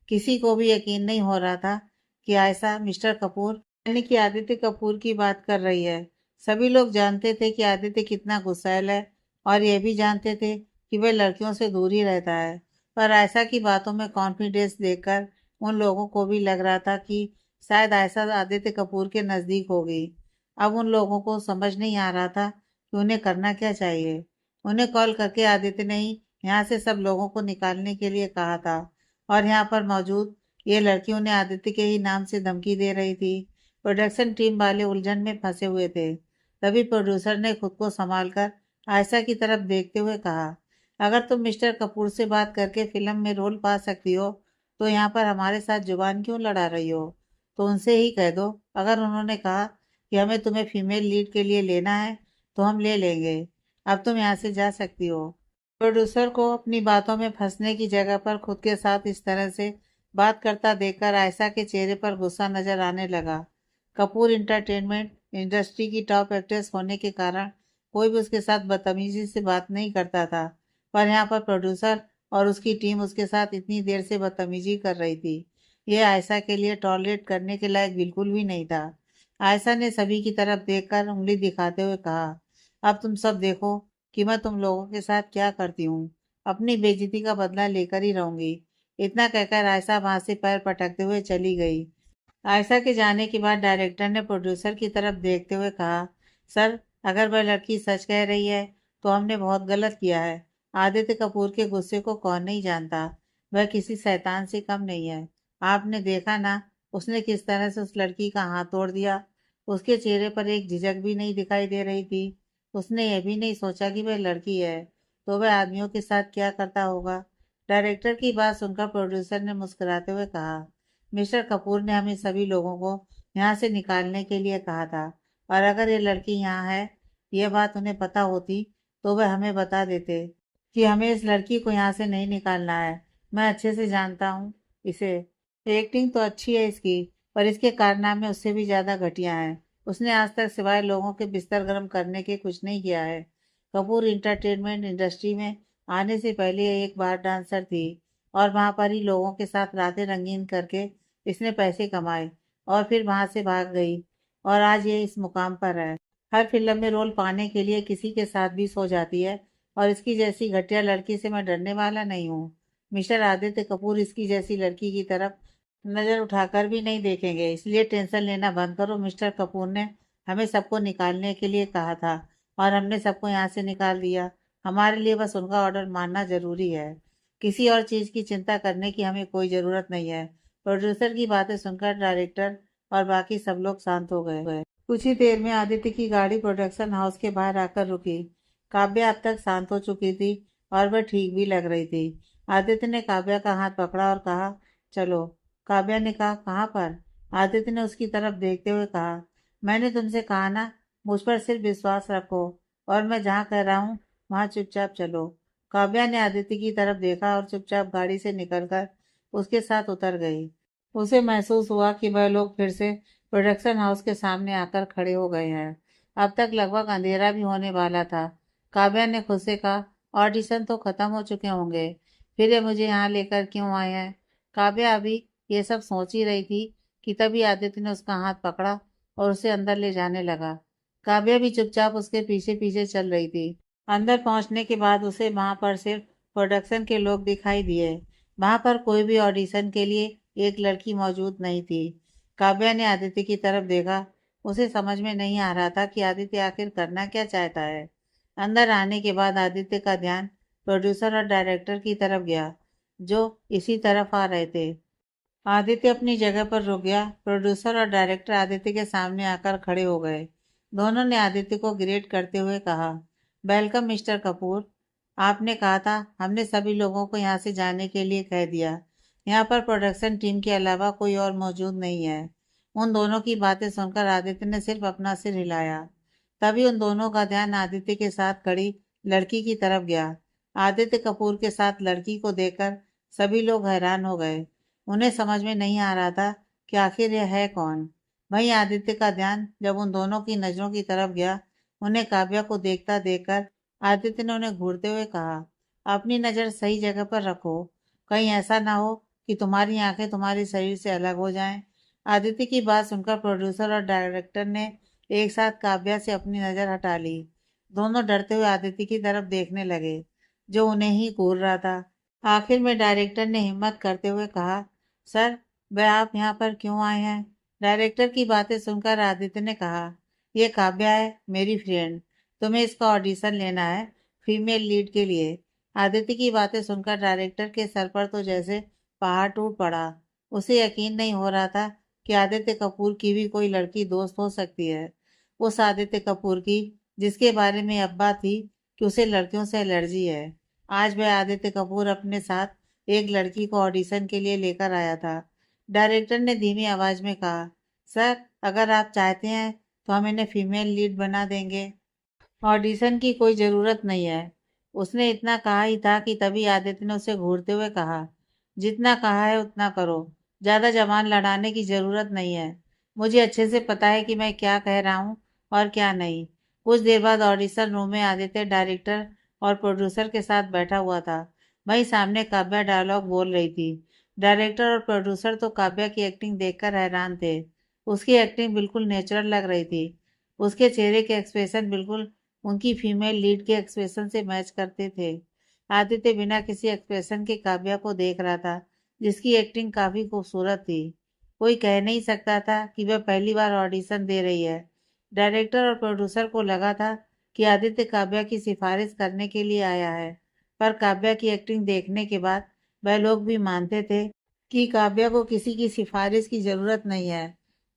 किसी को भी यकीन नहीं हो रहा था कि आयशा मिस्टर कपूर यानी कि आदित्य कपूर की बात कर रही है। सभी लोग जानते थे कि आदित्य कितना गुस्सैल है और ये भी जानते थे कि वह लड़कियों से दूर ही रहता है, पर आयशा की बातों में कॉन्फिडेंस देखकर उन लोगों को भी लग रहा था कि शायद आयशा आदित्य कपूर के नज़दीक होगी। अब उन लोगों को समझ नहीं आ रहा था कि उन्हें करना क्या चाहिए। उन्हें कॉल करके आदित्य ने ही यहाँ से सब लोगों को निकालने के लिए कहा था और यहाँ पर मौजूद ये लड़की उन्हें आदित्य के ही नाम से धमकी दे रही थी। प्रोडक्शन टीम वाले उलझन में फंसे हुए थे। तभी प्रोड्यूसर ने खुद को संभाल कर आयशा की तरफ देखते हुए कहा, अगर तुम मिस्टर कपूर से बात करके फिल्म में रोल पा सकती हो तो यहाँ पर हमारे साथ जुबान क्यों लड़ा रही हो? तो उनसे ही कह दो। अगर उन्होंने कहा कि हमें तुम्हें फीमेल लीड के लिए लेना है तो हम ले लेंगे। अब तुम यहाँ से जा सकती हो। प्रोड्यूसर को अपनी बातों में फंसने की जगह पर खुद के साथ इस तरह से बात करता देखकर आयशा के चेहरे पर गुस्सा नजर आने लगा। कपूर इंटरटेनमेंट इंडस्ट्री की टॉप एक्ट्रेस होने के कारण कोई भी उसके साथ बदतमीजी से बात नहीं करता था, पर यहाँ पर प्रोड्यूसर और उसकी टीम उसके साथ इतनी देर से बदतमीजी कर रही थी। यह आयशा के लिए टॉलरेट करने के लायक बिल्कुल भी नहीं था। आयशा ने सभी की तरफ देखकर उंगली दिखाते हुए कहा, अब तुम सब देखो कि मैं तुम लोगों के साथ क्या करती हूँ। अपनी बेइज्जती का बदला लेकर ही रहूंगी। इतना कहकर आयशा वहां से पैर पटकते हुए चली गई। आयशा के जाने के बाद डायरेक्टर ने प्रोड्यूसर की तरफ देखते हुए कहा, सर, अगर वह लड़की सच कह रही है तो हमने बहुत गलत किया है। आदित्य कपूर के गुस्से को कौन नहीं जानता। वह किसी शैतान से कम नहीं है। आपने देखा ना, उसने किस तरह से उस लड़की का हाथ तोड़ दिया। उसके चेहरे पर एक झिझक भी नहीं दिखाई दे रही थी। उसने यह भी नहीं सोचा कि वह लड़की है तो वह आदमियों के साथ क्या करता होगा। डायरेक्टर की बात सुनकर प्रोड्यूसर ने मुस्कुराते हुए कहा, मिस्टर कपूर ने हमें सभी लोगों को यहाँ से निकालने के लिए कहा था, और अगर ये लड़की यहाँ है, यह बात उन्हें पता होती तो वह हमें बता देते कि हमें इस लड़की को यहाँ से नहीं निकालना है। मैं अच्छे से जानता हूँ इसे। एक्टिंग तो अच्छी है इसकी, पर इसके कारनामे उससे भी ज्यादा घटिया हैं। उसने आज तक सिवाय लोगों के बिस्तर गर्म करने के कुछ नहीं किया है। कपूर इंटरटेनमेंट इंडस्ट्री में आने से पहले ये एक बार डांसर थी, और वहां पर ही लोगों के साथ रातें रंगीन करके इसने पैसे कमाए और फिर वहां से भाग गई, और आज ये इस मुकाम पर है। हर फिल्म में रोल पाने के लिए किसी के साथ भी सो जाती है, और इसकी जैसी घटिया लड़की से मैं डरने वाला नहीं हूँ। मिस्टर आदित्य कपूर इसकी जैसी लड़की की तरफ नजर उठाकर भी नहीं देखेंगे, इसलिए टेंशन लेना बंद करो। मिस्टर कपूर ने हमें सबको निकालने के लिए कहा था और हमने सबको यहाँ से निकाल दिया। हमारे लिए बस उनका ऑर्डर मानना जरूरी है। किसी और चीज की चिंता करने की हमें कोई जरूरत नहीं है। प्रोड्यूसर की बातें सुनकर डायरेक्टर और बाकी सब लोग शांत हो गए। कुछ ही देर में आदित्य की गाड़ी प्रोडक्शन हाउस के बाहर आकर रुकी। काव्या अब तक शांत हो चुकी थी और वह ठीक भी लग रही थी। आदित्य ने काव्या का हाथ पकड़ा और कहा, चलो। काव्या ने कहा, कहाँ पर? आदित्य ने उसकी तरफ देखते हुए कहा, मैंने तुमसे कहा ना, मुझ पर सिर्फ विश्वास रखो और मैं जहाँ कह रहा हूँ वहाँ चुपचाप चलो। काव्या ने आदित्य की तरफ देखा और चुपचाप गाड़ी से निकलकर उसके साथ उतर गई। उसे महसूस हुआ कि वह लोग फिर से प्रोडक्शन हाउस के सामने आकर खड़े हो गए हैं। अब तक लगभग अंधेरा भी होने वाला था। काव्या ने खुद से कहा, ऑडिशन तो खत्म हो चुके होंगे, फिर ये मुझे यहाँ लेकर क्यों आए हैं? काव्या अभी ये सब सोच ही रही थी कि तभी आदित्य ने उसका हाथ पकड़ा और उसे अंदर ले जाने लगा। काव्या भी चुपचाप उसके पीछे पीछे चल रही थी। अंदर पहुंचने के बाद उसे वहां पर सिर्फ प्रोडक्शन के लोग दिखाई दिए। वहां पर कोई भी ऑडिशन के लिए एक लड़की मौजूद नहीं थी। काव्या ने आदित्य की तरफ देखा। उसे समझ में नहीं आ रहा था कि आदित्य आखिर करना क्या चाहता है। अंदर आने के बाद आदित्य का ध्यान प्रोड्यूसर और डायरेक्टर की तरफ गया, जो इसी तरफ आ रहे थे। आदित्य अपनी जगह पर रुक गया। प्रोड्यूसर और डायरेक्टर आदित्य के सामने आकर खड़े हो गए। दोनों ने आदित्य को ग्रेट करते हुए कहा, वेलकम मिस्टर कपूर। आपने कहा था, हमने सभी लोगों को यहाँ से जाने के लिए कह दिया। यहाँ पर प्रोडक्शन टीम के अलावा कोई और मौजूद नहीं है। उन दोनों की बातें सुनकर आदित्य ने सिर्फ अपना सिर हिलाया। तभी उन दोनों का ध्यान आदित्य के साथ खड़ी लड़की की तरफ गया। आदित्य कपूर के साथ लड़की को देखकर सभी लोग हैरान हो गए। उन्हें समझ में नहीं आ रहा था कि आखिर यह है कौन। वहीं आदित्य का ध्यान जब उन दोनों की नजरों की तरफ गया, उन्हें काव्या को देखता देखकर आदित्य ने उन्हें घूरते हुए कहा, अपनी नजर सही जगह पर रखो। कहीं ऐसा ना हो कि तुम्हारी आंखें तुम्हारे शरीर से अलग हो जाएं। आदित्य की बात सुनकर प्रोड्यूसर और डायरेक्टर ने एक साथ काव्या से अपनी नजर हटा ली। दोनों डरते हुए आदित्य की तरफ देखने लगे, जो उन्हें ही घूर रहा था। आखिर में डायरेक्टर ने हिम्मत करते हुए कहा, सर, वह आप यहाँ पर क्यों आए हैं? डायरेक्टर की बातें सुनकर आदित्य ने कहा, ये काव्या है, मेरी फ्रेंड। तुम्हें इसका ऑडिशन लेना है फीमेल लीड के लिए। आदित्य की बातें सुनकर डायरेक्टर के सर पर तो जैसे पहाड़ टूट पड़ा। उसे यकीन नहीं हो रहा था कि आदित्य कपूर की भी कोई लड़की दोस्त हो सकती है। उस आदित्य कपूर की जिसके बारे में अब्बा थी कि उसे लड़कियों से एलर्जी है। आज वह आदित्य कपूर अपने साथ एक लड़की को ऑडिशन के लिए लेकर आया था। डायरेक्टर ने धीमी आवाज में कहा, सर, अगर आप चाहते हैं तो हम इन्हें फीमेल लीड बना देंगे। ऑडिशन की कोई जरूरत नहीं है। उसने इतना कहा ही था कि तभी आदित्य ने उसे घूरते हुए कहा, जितना कहा है उतना करो। ज्यादा जबान लड़ाने की जरूरत नहीं है। मुझे अच्छे से पता है कि मैं क्या कह रहा हूँ और क्या नहीं। कुछ देर बाद ऑडिशन रूम में आदित्य डायरेक्टर और प्रोड्यूसर के साथ बैठा हुआ था। वहीं सामने काव्या डायलॉग बोल रही थी। डायरेक्टर और प्रोड्यूसर तो काव्या की एक्टिंग देखकर हैरान थे। उसकी एक्टिंग बिल्कुल नेचुरल लग रही थी। उसके चेहरे के एक्सप्रेशन बिल्कुल उनकी फीमेल लीड के एक्सप्रेशन से मैच करते थे। आदित्य बिना किसी एक्सप्रेशन के काव्या को देख रहा था, जिसकी एक्टिंग काफी खूबसूरत थी। कोई कह नहीं सकता था कि वह पहली बार ऑडिशन दे रही है। डायरेक्टर और प्रोड्यूसर को लगा था कि आदित्य काव्या की सिफारिश करने के लिए आया है, पर काव्या की एक्टिंग देखने के बाद वह लोग भी मानते थे कि काव्या को किसी की सिफारिश की जरूरत नहीं है।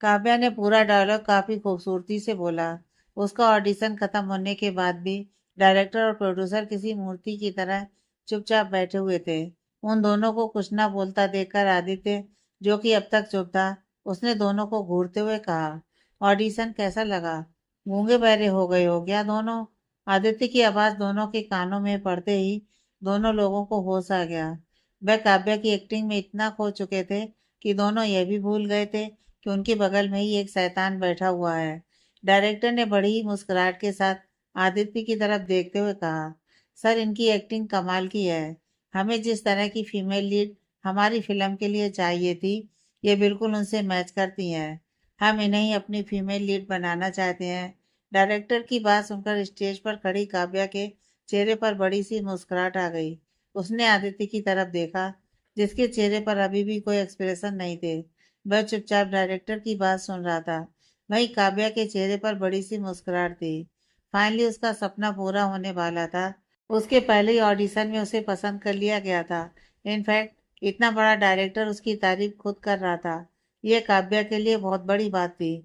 काव्या ने पूरा डायलॉग काफी खूबसूरती से बोला। उसका ऑडिशन खत्म होने के बाद भी डायरेक्टर और प्रोड्यूसर किसी मूर्ति की तरह चुपचाप बैठे हुए थे। उन दोनों को कुछ ना बोलता देखकर आदित्य, जो कि अब तक चुप था, उसने दोनों को घूरते हुए कहा, ऑडिशन कैसा लगा? गूंगे बहरे हो गए हो क्या दोनों? आदित्य की आवाज दोनों के कानों में पड़ते ही दोनों लोगों को होश आ गया। वह काव्या की एक्टिंग में इतना खो चुके थे कि दोनों यह भी भूल गए थे कि उनके बगल में ही एक शैतान बैठा हुआ है। डायरेक्टर ने बड़ी ही मुस्कुराहट के साथ आदित्य की तरफ देखते हुए कहा, सर, इनकी एक्टिंग कमाल की है। हमें जिस तरह की फीमेल लीड हमारी फिल्म के लिए चाहिए थी, ये बिल्कुल उनसे मैच करती हैं। हम इन्हें ही अपनी फीमेल लीड बनाना चाहते हैं। डायरेक्टर की बात सुनकर स्टेज पर खड़ी काव्या के चेहरे पर बड़ी सी मुस्कुराहट आ गई। उसने आदित्य की तरफ देखा, जिसके चेहरे पर अभी भी कोई एक्सप्रेशन नहीं थे। वह चुपचाप डायरेक्टर की बात सुन रहा था। वहीं काव्या के चेहरे पर बड़ी सी मुस्कुराहट थी। फाइनली उसका सपना पूरा होने वाला था। उसके पहले ही ऑडिशन में उसे पसंद कर लिया गया था। इनफैक्ट इतना बड़ा डायरेक्टर उसकी तारीफ खुद कर रहा था। यह काव्या के लिए बहुत बड़ी बात थी।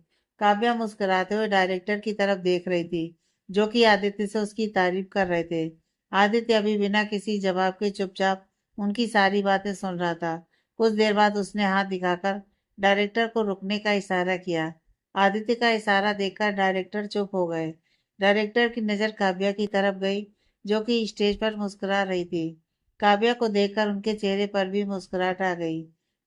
काव्या मुस्कुराते हुए डायरेक्टर की तरफ देख रही थी, जो कि आदित्य से उसकी तारीफ कर रहे थे। आदित्य अभी बिना किसी जवाब के चुपचाप उनकी सारी बातें सुन रहा था। कुछ देर बाद उसने हाथ दिखाकर डायरेक्टर को रुकने का इशारा किया। आदित्य का इशारा देखकर डायरेक्टर चुप हो गए। डायरेक्टर की नज़र काव्या की तरफ गई, जो कि स्टेज पर मुस्कुरा रही थी। काव्या को देखकर उनके चेहरे पर भी मुस्कुराहट आ गई।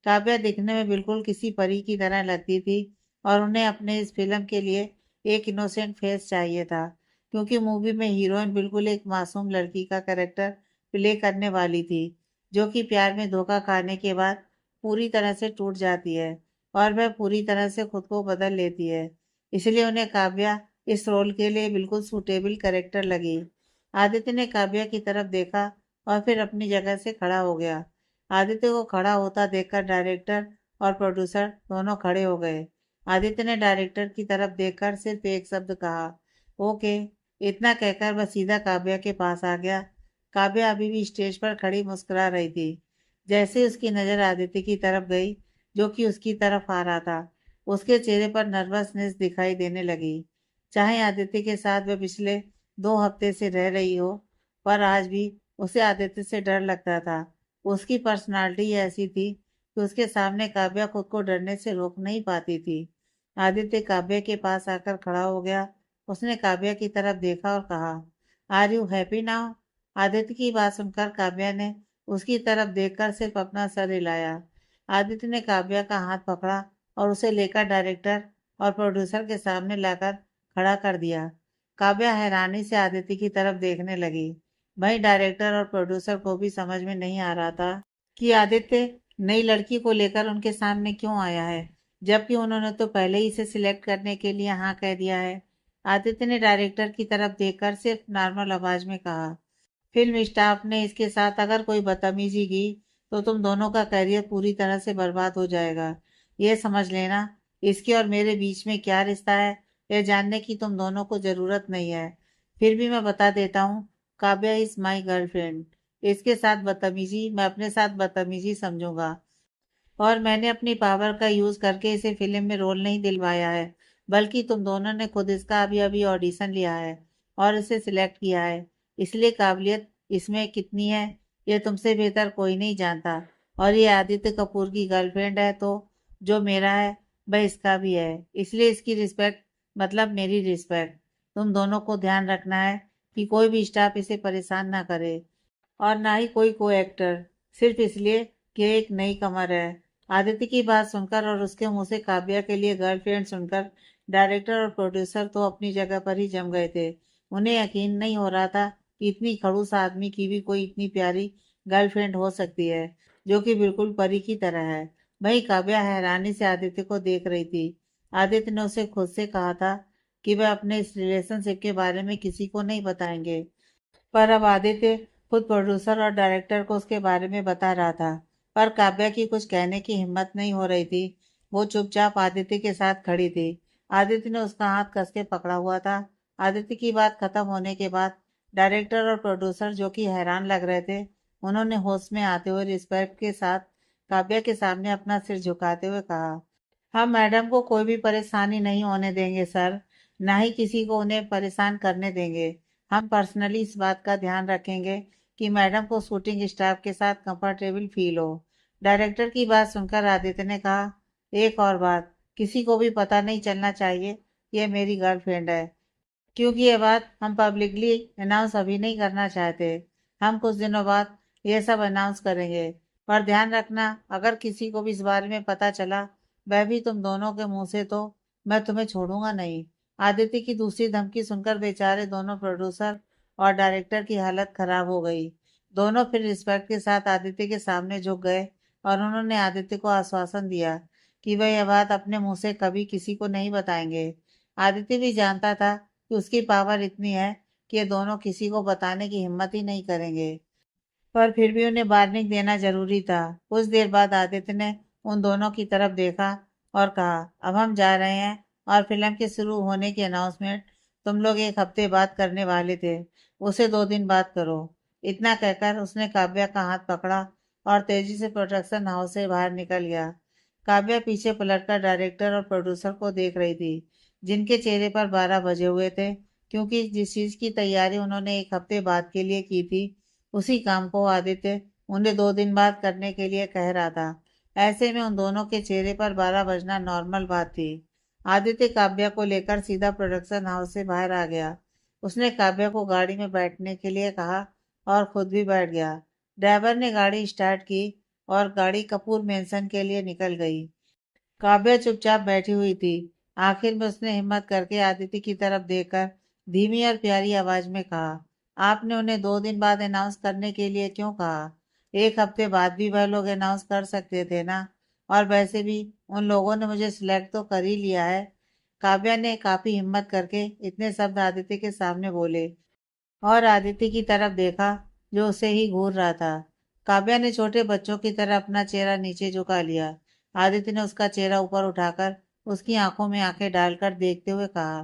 काव्या दिखने में बिल्कुल किसी परी की तरह लगती थी और उन्हें अपने इस फिल्म के लिए एक इनोसेंट फेस चाहिए था, क्योंकि मूवी में हीरोइन बिल्कुल एक मासूम लड़की का कैरेक्टर प्ले करने वाली थी, जो कि प्यार में धोखा खाने के बाद पूरी तरह से टूट जाती है और वह पूरी तरह से खुद को बदल लेती है। इसलिए उन्हें काव्या इस रोल के लिए बिल्कुल सूटेबल कैरेक्टर लगी। आदित्य ने काव्या की तरफ देखा और फिर अपनी जगह से खड़ा हो गया। आदित्य को खड़ा होता देखकर डायरेक्टर और प्रोड्यूसर दोनों खड़े हो गए। आदित्य ने डायरेक्टर की तरफ देखकर सिर्फ एक शब्द कहा, ओके। इतना कहकर वह सीधा काव्या के पास आ गया। काव्या अभी भी स्टेज पर खड़ी मुस्कुरा रही थी। जैसे उसकी नज़र आदित्य की तरफ गई, जो कि उसकी तरफ आ रहा था, उसके चेहरे पर नर्वसनेस दिखाई देने लगी। चाहे आदित्य के साथ वह पिछले 2 हफ्ते से रह रही हो, पर आज भी उसे आदित्य से डर लगता था। उसकी पर्सनालिटी ऐसी थी कि उसके सामने काव्या खुद को डरने से रोक नहीं पाती थी। आदित्य काव्या के पास आकर खड़ा हो गया। उसने काव्या की तरफ देखा और कहा, are you happy now? Aditya की बात सुनकर काव्या ने उसकी तरफ देखकर सिर्फ अपना सर हिलाया। आदित्य ने काव्या का हाथ पकड़ा और उसे लेकर डायरेक्टर और प्रोड्यूसर के सामने लाकर खड़ा कर दिया। काव्या हैरानी से आदित्य की तरफ देखने लगी। वहीं डायरेक्टर और प्रोड्यूसर को भी समझ में नहीं आ रहा था कि आदित्य नई लड़की को लेकर उनके सामने क्यों आया है, जबकि उन्होंने तो पहले ही इसे सिलेक्ट करने के लिए हाँ कह दिया है। आदित्य ने डायरेक्टर की तरफ देखकर सिर्फ नॉर्मल आवाज में कहा, फिल्म स्टाफ ने इसके साथ अगर कोई बदतमीजी की तो तुम दोनों का करियर पूरी तरह से बर्बाद हो जाएगा। ये समझ लेना, इसके और मेरे बीच में क्या रिश्ता है यह जानने की तुम दोनों को जरूरत नहीं है। फिर भी मैं बता देता हूँ, काव्या इज माई गर्लफ्रेंड। इसके साथ बदतमीजी मैं अपने साथ बदतमीजी समझूंगा। और मैंने अपनी पावर का यूज़ करके इसे फिल्म में रोल नहीं दिलवाया है, बल्कि तुम दोनों ने खुद इसका अभी अभी ऑडिशन लिया है और इसे सिलेक्ट किया है। इसलिए काबिलियत इसमें कितनी है ये तुमसे बेहतर कोई नहीं जानता। और ये आदित्य कपूर की गर्लफ्रेंड है, तो जो मेरा है वह इसका भी है, इसलिए इसकी रिस्पेक्ट मतलब मेरी रिस्पेक्ट। तुम दोनों को ध्यान रखना है कि कोई भी स्टाफ इसे परेशान ना करे, और ना ही कोई को एक्टर, सिर्फ इसलिए कि एक नई कमर है। आदित्य की बात सुनकर और उसके मुंह से काव्या के लिए गर्लफ्रेंड सुनकर डायरेक्टर और प्रोड्यूसर तो अपनी जगह पर ही जम गए थे। उन्हें यकीन नहीं हो रहा था कि इतनी खड़ूस आदमी की भी कोई इतनी प्यारी गर्लफ्रेंड हो सकती है, जो कि बिल्कुल परी की तरह है। वही काव्या हैरानी से आदित्य को देख रही थी। आदित्य ने उसे खुद से कहा था कि वह अपने इस रिलेशनशिप के बारे में किसी को नहीं बताएंगे, पर अब आदित्य खुद प्रोड्यूसर और डायरेक्टर को उसके बारे में बता रहा था। पर काव्या की कुछ कहने की हिम्मत नहीं हो रही थी। वो चुपचाप आदित्य के साथ खड़ी थी। आदित्य ने उसका हाथ कस के पकड़ा हुआ था। आदित्य की बात खत्म होने के बाद डायरेक्टर और प्रोड्यूसर, जो कि हैरान लग रहे थे, उन्होंने होश में आते हुए रिस्पेक्ट के साथ काव्या के सामने अपना सिर झुकाते हुए कहा, हम मैडम को कोई भी परेशानी नहीं होने देंगे सर, ना ही किसी को उन्हें परेशान करने देंगे। हम पर्सनली इस बात का ध्यान रखेंगे कि मैडम को शूटिंग स्टाफ के साथ कंफर्टेबल फील हो। डायरेक्टर की बात सुनकर आदित्य ने कहा, एक और बात, किसी को भी पता नहीं चलना चाहिए ये मेरी गर्लफ्रेंड है, क्योंकि ये बात हम पब्लिकली अनाउंस अभी नहीं करना चाहते। हम कुछ दिनों बाद ये सब अनाउंस करेंगे, पर ध्यान रखना अगर किसी को भी इस बारे में पता चला, वह भी तुम दोनों के मुंह से, तो मैं तुम्हें छोड़ूंगा नहीं। आदित्य की दूसरी धमकी सुनकर बेचारे दोनों प्रोड्यूसर और डायरेक्टर की हालत खराब हो गई। दोनों फिर रिस्पेक्ट के साथ आदित्य के सामने झुक गए और उन्होंने आदित्य को आश्वासन दिया कि वह यह बात अपने मुंह से कभी किसी को नहीं बताएंगे। आदित्य भी जानता था कि उसकी पावर इतनी है कि ये दोनों किसी को बताने की हिम्मत ही नहीं करेंगे, पर फिर भी उन्हें वार्निंग देना जरूरी था। कुछ देर बाद आदित्य ने उन दोनों की तरफ देखा और कहा, अब हम जा रहे हैं और फिल्म के शुरू होने की अनाउंसमेंट तुम लोग एक हफ्ते बाद करने वाले थे, उसे 2 दिन बाद करो। इतना कहकर उसने काव्या का हाथ पकड़ा और तेजी से प्रोडक्शन हाउस से बाहर निकल गया। काव्या पीछे पलटकर डायरेक्टर और प्रोड्यूसर को देख रही थी, जिनके चेहरे पर 12 बजे हुए थे, क्योंकि जिस चीज की तैयारी उन्होंने एक हफ्ते बाद के लिए की थी, उसी काम को आदित्य उन्हें 2 दिन बाद करने के लिए कह रहा था। ऐसे में उन दोनों के चेहरे पर 12 बजना नॉर्मल बात थी। आदित्य काव्या को लेकर सीधा प्रोडक्शन हाउस से बाहर आ गया। उसने काव्या को गाड़ी में बैठने के लिए कहा और खुद भी बैठ गया। ड्राइवर ने गाड़ी स्टार्ट की और गाड़ी कपूर मेंशन के लिए निकल गई। काव्या चुपचाप बैठी हुई थी। आखिर में उसने हिम्मत करके आदित्य की तरफ देखकर धीमी और प्यारी आवाज में कहा, आपने उन्हें 2 दिन बाद अनाउंस करने के लिए क्यों कहा? एक हफ्ते बाद भी वह लोग अनाउंस कर सकते थे ना। और वैसे भी उन लोगों ने मुझे सिलेक्ट तो कर ही लिया है। काव्या ने काफी हिम्मत करके इतने शब्द आदित्य के सामने बोले और आदित्य की तरफ देखा, जो उसे ही घूर रहा था। काव्या ने छोटे बच्चों की तरह अपना चेहरा नीचे झुका लिया। आदित्य ने उसका चेहरा ऊपर उठाकर उसकी आंखों में आंखें डालकर देखते हुए कहा,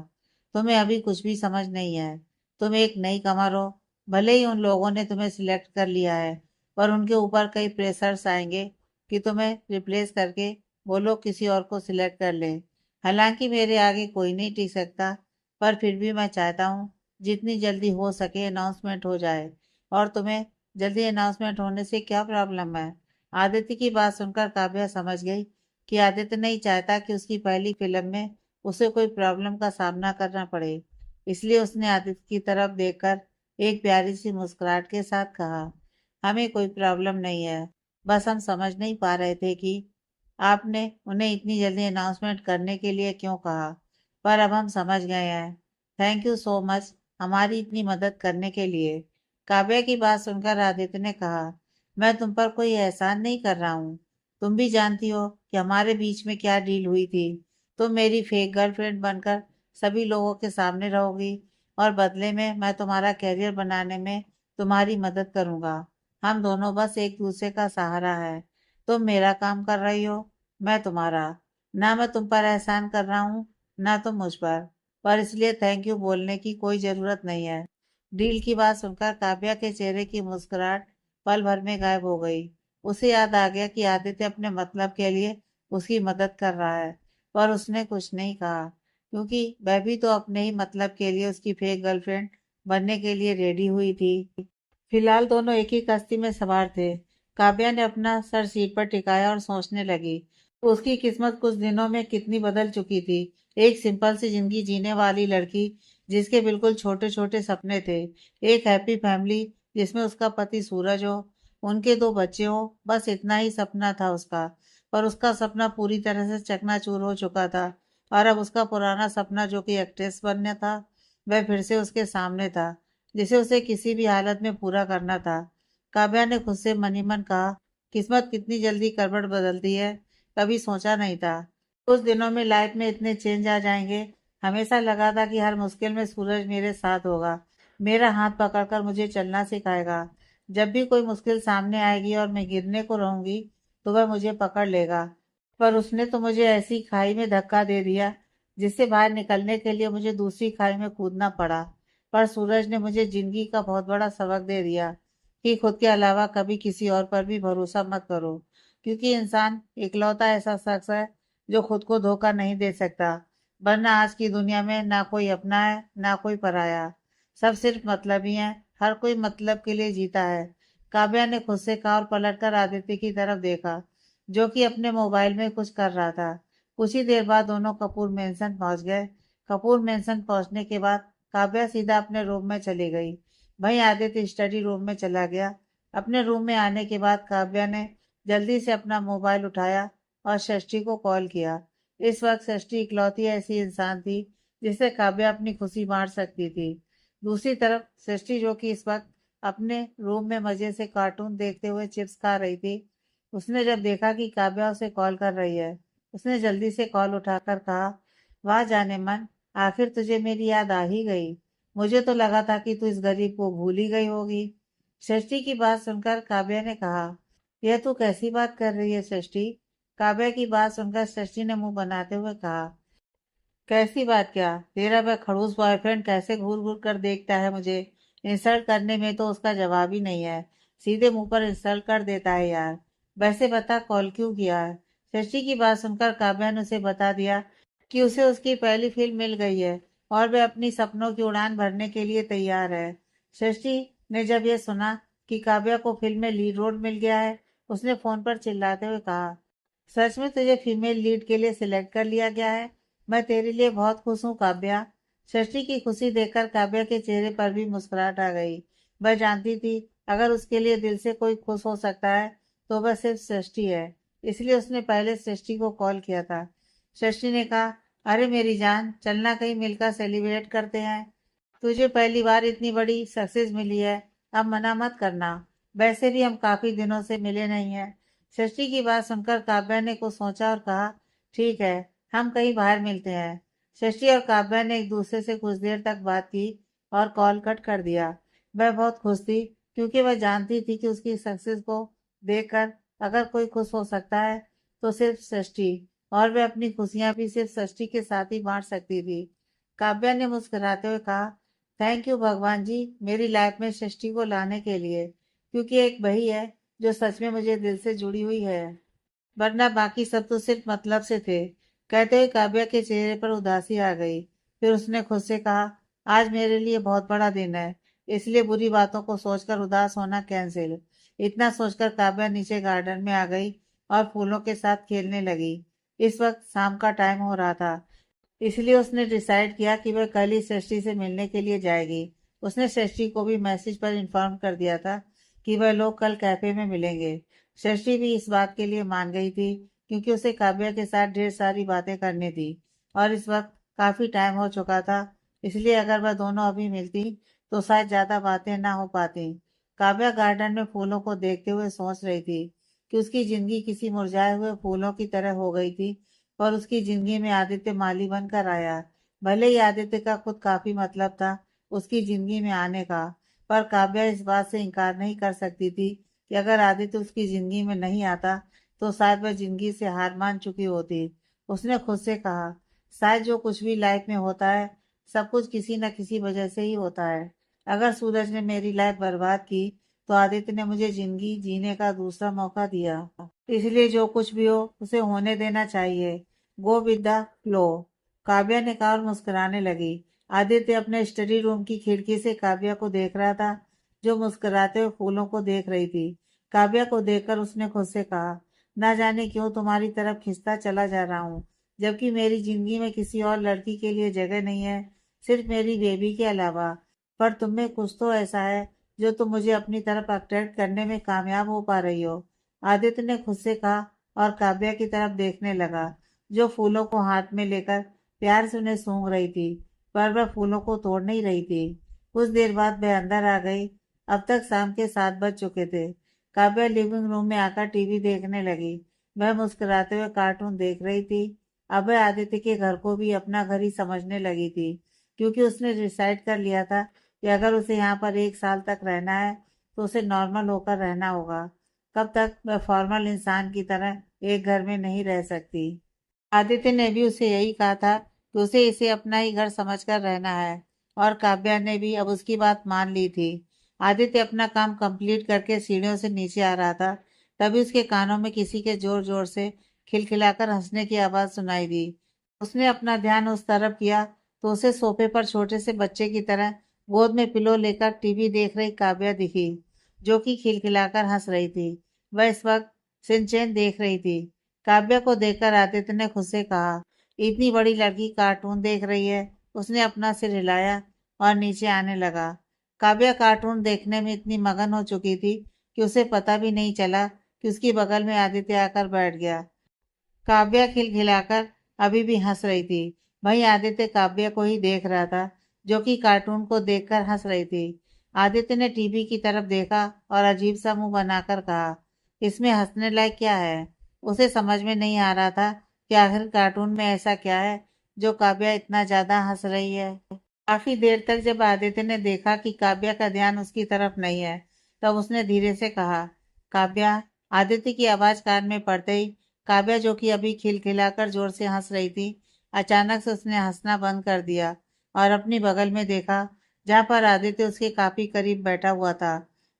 तुम्हें अभी कुछ भी समझ नहीं है। तुम एक नई कमर हो। भले ही उन लोगों ने तुम्हें सिलेक्ट कर लिया है, पर उनके ऊपर कई प्रेशर्स आएंगे कि तुम्हें रिप्लेस करके वो लोग किसी और को सिलेक्ट कर लें। हालांकि मेरे आगे कोई नहीं टिक सकता, पर फिर भी मैं चाहता हूँ जितनी जल्दी हो सके अनाउंसमेंट हो जाए। और तुम्हें जल्दी अनाउंसमेंट होने से क्या प्रॉब्लम है? आदित्य की बात सुनकर काव्या समझ गई कि आदित्य नहीं चाहता कि उसकी पहली फिल्म में उसे कोई प्रॉब्लम का सामना करना पड़े। इसलिए उसने आदित्य की तरफ देखकर एक प्यारी सी मुस्कुराहट के साथ कहा, हमें कोई प्रॉब्लम नहीं है, बस हम समझ नहीं पा रहे थे कि आपने उन्हें इतनी जल्दी अनाउंसमेंट करने के लिए क्यों कहा, पर अब हम समझ गए हैं। थैंक यू सो मच हमारी इतनी मदद करने के लिए। काव्या की बात सुनकर आदित्य ने कहा, मैं तुम पर कोई एहसान नहीं कर रहा हूँ। तुम भी जानती हो कि हमारे बीच में क्या डील हुई थी। तुम मेरी फेक गर्लफ्रेंड बनकर सभी लोगों के सामने रहोगी और बदले में मैं तुम्हारा कैरियर बनाने में तुम्हारी मदद करूंगा। हम दोनों बस एक दूसरे का सहारा है। तुम मेरा काम कर रही हो, मैं तुम्हारा। ना मैं तुम पर एहसान कर रहा हूँ, ना तुम मुझ पर इसलिए थैंक यू बोलने की कोई जरूरत नहीं है। डील की बात सुनकर काव्या के चेहरे की मुस्कुराहट पल भर में गायब हो गई। उसे याद आ गया कि आदित्य अपने मतलब के लिए उसकी मदद कर रहा है, पर उसने कुछ नहीं कहा क्योंकि वह भी तो अपने ही मतलब के लिए उसकी फेक गर्लफ्रेंड बनने के लिए रेडी हुई थी। फिलहाल दोनों एक ही कश्ती में सवार थे। काव्या ने अपना सर सीट पर टिकाया और सोचने लगी। उसकी किस्मत कुछ दिनों में कितनी बदल चुकी थी। एक सिंपल सी जिंदगी जीने वाली लड़की जिसके बिल्कुल छोटे छोटे सपने थे। एक हैप्पी फैमिली जिसमें उसका पति सूरज हो, उनके दो बच्चे हो, बस इतना ही सपना था उसका। पर उसका सपना पूरी तरह से चकनाचूर हो चुका था और अब उसका पुराना सपना जो कि एक्ट्रेस बनना था, वह फिर से उसके सामने था, जिसे उसे किसी भी हालत में पूरा करना था। काव्या ने खुद से मन ही मन कहा, किस्मत कितनी जल्दी करवट बदलती है, कभी सोचा नहीं था। कुछ दिनों में लाइफ में इतने चेंज आ जाएंगे। हमेशा लगा था कि हर मुश्किल में सूरज मेरे साथ होगा, मेरा हाथ पकड़कर मुझे चलना सिखाएगा। जब भी कोई मुश्किल सामने आएगी और मैं गिरने को रहूंगी, तो वह मुझे पकड़ लेगा। पर उसने तो मुझे ऐसी खाई में धक्का दे दिया जिससे बाहर निकलने के लिए मुझे दूसरी खाई में कूदना पड़ा। पर सूरज ने मुझे जिंदगी का बहुत बड़ा सबक दे दिया कि खुद के अलावा कभी किसी और पर भी भरोसा मत करो, क्योंकि इंसान इकलौता ऐसा शख्स है जो खुद को धोखा नहीं दे सकता। वरना आज की दुनिया में ना कोई अपना है ना कोई पराया, सब सिर्फ मतलब ही है। हर कोई मतलब के लिए जीता है। काव्या ने खुद से कहा और पलटकर आदित्य की तरफ देखा, जो कि अपने मोबाइल में कुछ कर रहा था। कुछ ही देर बाद दोनों कपूर मेंशन पहुंच गए। कपूर मेंशन पहुंचने के बाद काव्या सीधा अपने रूम में चली गई। वहीं आदित्य स्टडी रूम में चला गया। अपने रूम में आने के बाद काव्या ने जल्दी से अपना मोबाइल उठाया और षष्ठी को कॉल किया। इस वक्त षष्ठी इकलौती ऐसी इंसान थी जिससे काव्या अपनी खुशी बांट सकती थी। दूसरी तरफ षष्ठी, जो कि इस वक्त अपने रूम में मजे से कार्टून देखते हुए चिप्स खा रही थी, उसने जब देखा कि काव्या उसे कॉल कर रही है, उसने जल्दी से कॉल उठाकर कहा, वाह जाने मन, आखिर तुझे मेरी याद आ ही गई। मुझे तो लगा था कि तू इस गरीब को भूल ही गई होगी। षष्ठी की बात सुनकर काव्या ने कहा, यह तू कैसी बात कर रही है षष्ठी? काव्या की बात सुनकर षष्ठी ने मुंह बनाते हुए कहा, कैसी बात क्या? तेरा वह खड़ूस बॉयफ्रेंड कैसे घूर घूर कर देखता है मुझे। इंसल्ट करने में तो उसका जवाब ही नहीं है, सीधे मुंह पर इंसल्ट कर देता है यार। वैसे बता कॉल क्यों किया है? शशि की बात सुनकर काव्या ने उसे बता दिया कि उसे उसकी पहली फिल्म मिल गई है और वह अपनी सपनों की उड़ान भरने के लिए तैयार है। शशि ने जब यह सुना कि काव्या को फिल्म में लीड रोल मिल गया है, उसने फोन पर चिल्लाते हुए कहा, सच में तुझे फीमेल लीड के लिए सिलेक्ट कर लिया गया है? मैं तेरे लिए बहुत खुश हूँ काव्या। षष्ठी की खुशी देखकर काव्या के चेहरे पर भी मुस्कुराहट आ गई। वह जानती थी अगर उसके लिए दिल से कोई खुश हो सकता है तो वह सिर्फ षष्ठी है। इसलिए उसने पहले षष्ठी को कॉल किया था। षष्ठी ने कहा, अरे मेरी जान, चलना कहीं मिलकर सेलिब्रेट करते हैं। तुझे पहली बार इतनी बड़ी सक्सेस मिली है, अब मना मत करना। वैसे भी हम काफी दिनों से मिले नहीं हैं। षष्ठी की बात सुनकर काव्या ने कुछ सोचा और कहा, ठीक है, हम कहीं बाहर मिलते हैं। शशि और काव्या ने एक दूसरे से कुछ देर तक बात की और कॉल कट कर दिया। वह बहुत खुश थी क्योंकि वह जानती थी कि उसकी सक्सेस को देखकर अगर कोई खुश हो सकता है तो सिर्फ षष्ठी, और वह अपनी खुशियां भी सिर्फ षष्ठी के साथ ही बांट सकती थी। काव्या ने मुस्कुराते हुए कहा, थैंक यू भगवान जी, मेरी लाइफ में षष्ठी को लाने के लिए, क्योंकि एक वही है जो सच में मुझे दिल से जुड़ी हुई है, वरना बाकी सब तो सिर्फ मतलब से थे। कहते हुए काव्या के चेहरे पर उदासी आ गई। फिर उसने खुद से कहा, आज मेरे लिए बहुत बड़ा दिन है, इसलिए बुरी बातों को सोचकर उदास होना कैंसिल। इतना सोचकर काव्या नीचे गार्डन में आ गई और फूलों के साथ खेलने लगी। इस वक्त शाम का टाइम हो रहा था, इसलिए उसने डिसाइड किया कि वह कल ही षष्ठी से मिलने के लिए जाएगी। उसने षष्ठी को भी मैसेज पर इन्फॉर्म कर दिया था कि वह लोग कल कैफे में मिलेंगे। षष्ठी भी इस बात के लिए मान गई थी क्योंकि उसे काव्या के साथ ढेर सारी बातें करनी थी और इस वक्त काफी टाइम हो चुका था। इसलिए अगर वह दोनों अभी मिलती तो शायद ज्यादा बातें ना हो पाती। काव्या गार्डन में फूलों को देखते हुए सोच रही थी कि उसकी जिंदगी किसी मुरझाए हुए फूलों की तरह हो गई थी और उसकी जिंदगी में आदित्य माली बनकर आया। भले ही आदित्य का खुद काफी मतलब था उसकी जिंदगी में आने का, पर काव्या इस बात से इनकार नहीं कर सकती थी कि अगर आदित्य उसकी जिंदगी में नहीं आता तो शायद वह जिंदगी से हार मान चुकी होती। उसने खुद से कहा, शायद जो कुछ भी लाइफ में होता है सब कुछ किसी न किसी वजह से ही होता है। अगर सूरज ने मेरी लाइफ बर्बाद की तो आदित्य ने मुझे जिंदगी जीने का दूसरा मौका दिया। इसलिए जो कुछ भी हो उसे होने देना चाहिए। Go with the flow. Kavya ने कहा और मुस्कुराने लगी। आदित्य अपने स्टडी रूम की खिड़की से काव्या को देख रहा था, जो मुस्कुराते हुए फूलों को देख रही थी। काव्या को देखकर उसने खुद से कहा, ना जाने क्यों तुम्हारी तरफ खिंचता चला जा रहा हूँ, जबकि मेरी जिंदगी में किसी और लड़की के लिए जगह नहीं है, सिर्फ मेरी बेबी के अलावा। पर तुम में कुछ तो ऐसा है जो तुम मुझे अपनी तरफ अट्रैक्ट करने में कामयाब हो पा रही हो। आदित्य ने खुद से कहा और काव्या की तरफ देखने लगा, जो फूलों को हाथ में लेकर प्यार से उन्हें सूंघ रही थी, पर वह फूलों को तोड़ नहीं रही थी। कुछ देर बाद वह अंदर आ गई। अब तक शाम के 7 बज चुके थे। काव्या लिविंग रूम में आकर टीवी देखने लगी। वह मुस्कुराते हुए कार्टून देख रही थी। अब वह आदित्य के घर को भी अपना घर ही समझने लगी थी, क्योंकि उसने डिसाइड कर लिया था कि अगर उसे यहाँ पर 1 साल तक रहना है तो उसे नॉर्मल होकर रहना होगा। कब तक वह फॉर्मल इंसान की तरह एक घर में नहीं रह सकती। आदित्य ने भी उसे यही कहा था कि उसे इसे अपना ही घर समझकर रहना है, और काव्या ने भी अब उसकी बात मान ली थी। आदित्य अपना काम कंप्लीट करके सीढ़ियों से नीचे आ रहा था, तभी उसके कानों में किसी के जोर जोर से खिलखिलाकर हंसने की आवाज सुनाई दी। उसने अपना ध्यान उस तरफ किया तो उसे सोफे पर छोटे से बच्चे की तरह गोद में पिलो लेकर टीवी देख रही काव्या दिखी, जो कि खिलखिलाकर हंस रही थी। वह इस वक्त सिंचैन देख रही थी। काव्या को देखकर आदित्य ने खुद से कहा, इतनी बड़ी लड़की कार्टून देख रही है। उसने अपना सिर हिलाया और नीचे आने लगा। काव्या कार्टून देखने में इतनी मगन हो चुकी थी कि उसे पता भी नहीं चला कि उसकी बगल में आदित्य आकर बैठ गया। काव्या खिलखिलाकर अभी भी हंस रही थी। वहीं आदित्य काव्या को ही देख रहा था, जो कि कार्टून को देखकर हंस रही थी। आदित्य ने टीवी की तरफ देखा और अजीब सा मुंह बनाकर कहा, इसमें हंसने लायक क्या है। उसे समझ में नहीं आ रहा था कि आखिर कार्टून में ऐसा क्या है जो काव्या इतना ज्यादा हंस रही है। काफी देर तक जब आदित्य ने देखा कि काव्या का ध्यान उसकी तरफ नहीं है, तब उसने धीरे से कहा, काव्या। आदित्य की आवाज कान में पड़ते ही काव्या, जो कि अभी खिलखिलाकर जोर से हंस रही थी, अचानक से उसने हंसना बंद कर दिया और अपनी बगल में देखा, जहाँ पर आदित्य उसके काफी करीब बैठा हुआ था।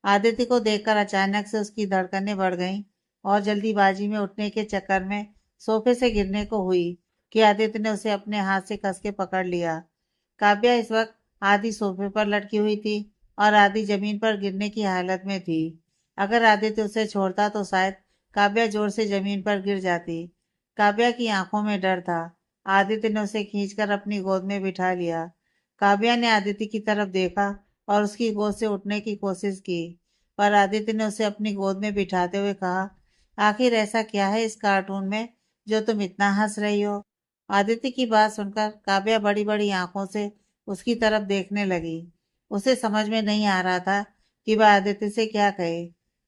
आदित्य को देखकर अचानक से उसकी धड़कनें बढ़ गईं और जल्दीबाजी में उठने के चक्कर में सोफे से गिरने को हुई कि आदित्य ने उसे अपने हाथ से कस के पकड़ लिया। काव्या इस वक्त आधी सोफे पर लटकी हुई थी और आधी जमीन पर गिरने की हालत में थी। अगर आदित्य उसे छोड़ता तो शायद काव्या जोर से जमीन पर गिर जाती। काव्या की आंखों में डर था। आदित्य ने उसे खींचकर अपनी गोद में बिठा लिया। काव्या ने आदित्य की तरफ देखा और उसकी गोद से उठने की कोशिश की, पर आदित्य ने उसे अपनी गोद में बिठाते हुए कहा, आखिर ऐसा क्या है इस कार्टून में जो तुम इतना हंस रही हो। आदित्य की बात सुनकर काव्या बड़ी बड़ी आंखों से उसकी तरफ देखने लगी। उसे समझ में नहीं आ रहा था कि वह आदित्य से क्या कहे।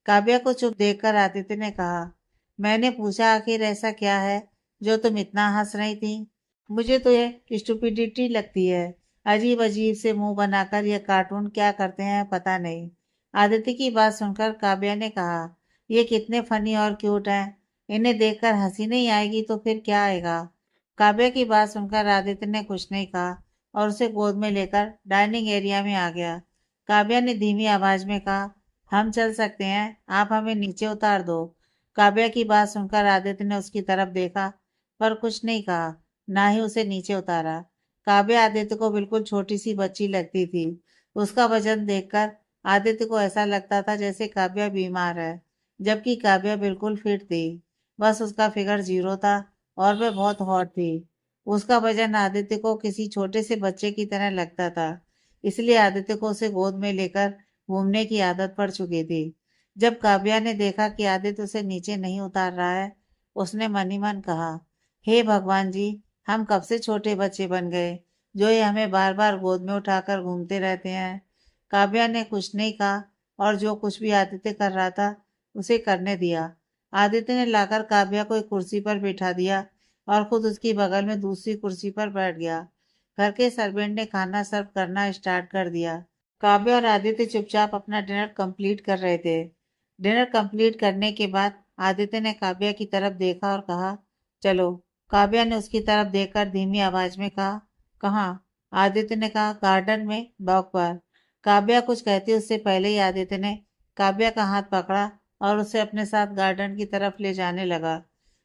काव्या को चुप देखकर आदित्य ने कहा, मैंने पूछा आखिर ऐसा क्या है जो तुम इतना हंस रही थी। मुझे तो ये स्टुपिडिटी लगती है। अजीब अजीब से मुंह बनाकर ये कार्टून क्या करते हैं पता नहीं। आदित्य की बात सुनकर काव्या ने कहा, ये कितने फनी और क्यूट हैं। इन्हें देखकर हंसी नहीं आएगी तो फिर क्या आएगा। काव्या की बात सुनकर आदित्य ने कुछ नहीं कहा और उसे गोद में लेकर डाइनिंग एरिया में आ गया। काव्या ने धीमी आवाज में कहा, हम चल सकते हैं, आप हमें नीचे उतार दो। काव्या की बात सुनकर आदित्य ने उसकी तरफ देखा, पर कुछ नहीं कहा, ना ही उसे नीचे उतारा। काव्या आदित्य को बिल्कुल छोटी सी बच्ची लगती थी। उसका वजन देखकर आदित्य को ऐसा लगता था जैसे काव्या बीमार है, जबकि काव्या बिल्कुल फिट थी। बस उसका फिगर 0 था और वह बहुत हॉट थी। उसका वजन आदित्य को किसी छोटे से बच्चे की तरह लगता था, इसलिए आदित्य को उसे गोद में लेकर घूमने की आदत पड़ चुकी थी। जब काव्या ने देखा कि आदित्य उसे नीचे नहीं उतार रहा है, उसने मन ही मन कहा, हे भगवान जी, हम कब से छोटे बच्चे बन गए जो ये हमें बार बार गोद में उठाकर घूमते रहते हैं। काव्या ने कुछ नहीं कहा और जो कुछ भी आदित्य कर रहा था उसे करने दिया। आदित्य ने लाकर काव्या को एक कुर्सी पर बिठा दिया और खुद उसकी बगल में दूसरी कुर्सी पर बैठ गया। घर के सर्वेंट ने खाना सर्व करना स्टार्ट कर दिया। काव्या और आदित्य चुपचाप अपना डिनर कंप्लीट कर रहे थे। डिनर कंप्लीट करने के बाद आदित्य ने काव्या की तरफ देखा और कहा, चलो। काव्या ने उसकी तरफ देखकर धीमी आवाज में कहा, कहाँ। आदित्य ने कहा, गार्डन में, वॉक पर। काव्या कुछ कहती उससे पहले ही आदित्य ने काव्या का हाथ पकड़ा और उसे अपने साथ गार्डन की तरफ ले जाने लगा।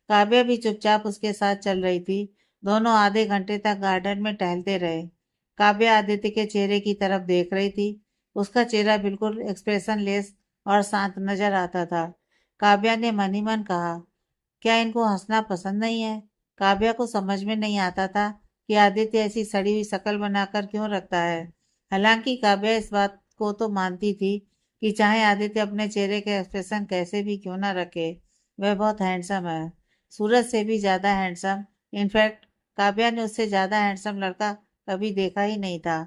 काव्या भी चुपचाप उसके साथ चल रही थी। दोनों आधे घंटे तक गार्डन में टहलते रहे। काव्या आदित्य के चेहरे की तरफ देख रही थी। उसका चेहरा बिल्कुल एक्सप्रेशनलेस और शांत नजर आता था। काव्या ने मन ही मन कहा, क्या इनको हंसना पसंद नहीं है? काव्या को समझ में नहीं आता था कि आदित्य ऐसी सड़ी हुई शक्ल बनाकर क्यों रखता है। हालांकि काव्या इस बात को तो मानती थी कि चाहे आदित्य अपने चेहरे के एक्सप्रेशन कैसे भी क्यों ना रखे, वह बहुत हैंडसम है। सूरज से भी ज्यादा हैंडसम। इनफैक्ट काव्या ने उससे ज्यादा हैंडसम लड़का कभी देखा ही नहीं था।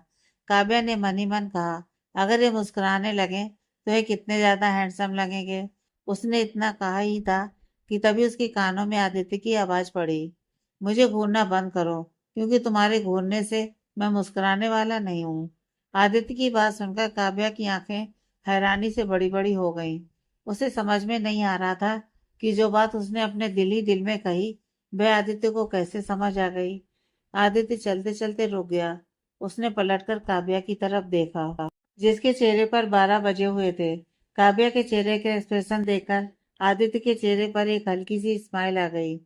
काव्या ने मन ही मन कहा, अगर ये मुस्कुराने लगे तो ये कितने ज्यादा हैंडसम लगेंगे। उसने इतना कहा ही था कि तभी उसके कानों में आदित्य की आवाज पड़ी, मुझे घूरना बंद करो, क्योंकि तुम्हारे घूरने से मैं मुस्कुराने वाला नहीं हूँ। आदित्य की बात सुनकर काव्या की आंखें हैरानी से बड़ी बड़ी हो गईं। उसे समझ में नहीं आ रहा था कि जो बात उसने अपने दिल ही दिल में कही, वह आदित्य को कैसे समझ आ गई। आदित्य चलते चलते रुक गया। उसने पलटकर काव्या की तरफ देखा, जिसके चेहरे पर 12 बजे हुए थे। काव्या के चेहरे के एक्सप्रेशन देखकर आदित्य के चेहरे पर एक हल्की सी स्माइल आ गई।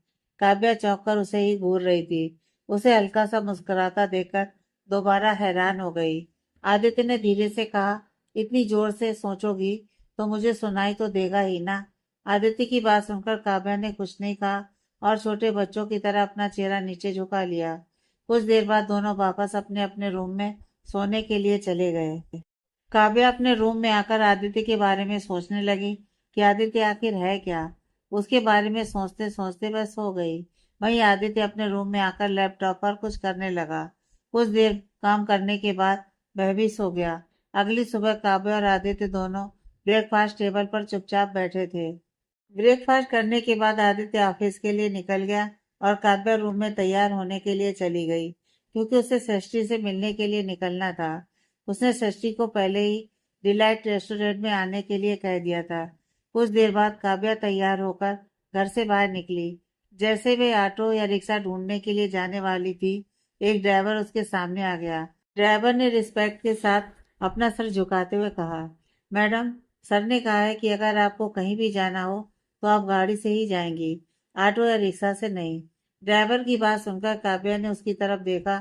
काव्या चौंक कर उसे ही घूर रही थी। उसे हल्का सा मुस्कुराता देखकर दोबारा हैरान हो गई। आदित्य ने धीरे से कहा, इतनी जोर से सोचोगी तो मुझे सुनाई तो देगा ही ना। आदित्य की बात सुनकर काव्या ने कुछ नहीं कहा और छोटे बच्चों की तरह अपना चेहरा नीचे झुका लिया। कुछ देर बाद दोनों वापस अपने अपने रूम में सोने के लिए चले गए। काव्या अपने रूम में आकर आदित्य के बारे में सोचने लगी कि आदित्य आखिर है क्या। उसके बारे में सोचते सोचते वह सो गई। वहीं आदित्य अपने रूम में आकर लैपटॉप पर कुछ करने लगा। कुछ देर काम करने के बाद वह भी सो गया। अगली सुबह काव्या और आदित्य दोनों ब्रेकफास्ट टेबल पर चुपचाप बैठे थे। ब्रेकफास्ट करने के बाद आदित्य ऑफिस के लिए निकल गया और काव्या रूम में तैयार होने के लिए चली गई, क्योंकि उसे सृष्टि से मिलने के लिए निकलना था। उसने सृष्टि को पहले ही डिलाइट रेस्टोरेंट में आने के लिए कह दिया था। कुछ देर बाद काव्या तैयार होकर घर से बाहर निकली। जैसे वे ऑटो या रिक्शा ढूंढने के लिए जाने वाली थी, एक ड्राइवर उसके सामने आ गया। ड्राइवर ने रिस्पेक्ट के साथ अपना सर झुकाते हुए कहा, मैडम, सर ने कहा है कि अगर आपको कहीं भी जाना हो तो आप गाड़ी से ही जाएंगी, ऑटो या रिक्शा से नहीं। ड्राइवर की बात सुनकर काव्या ने उसकी तरफ देखा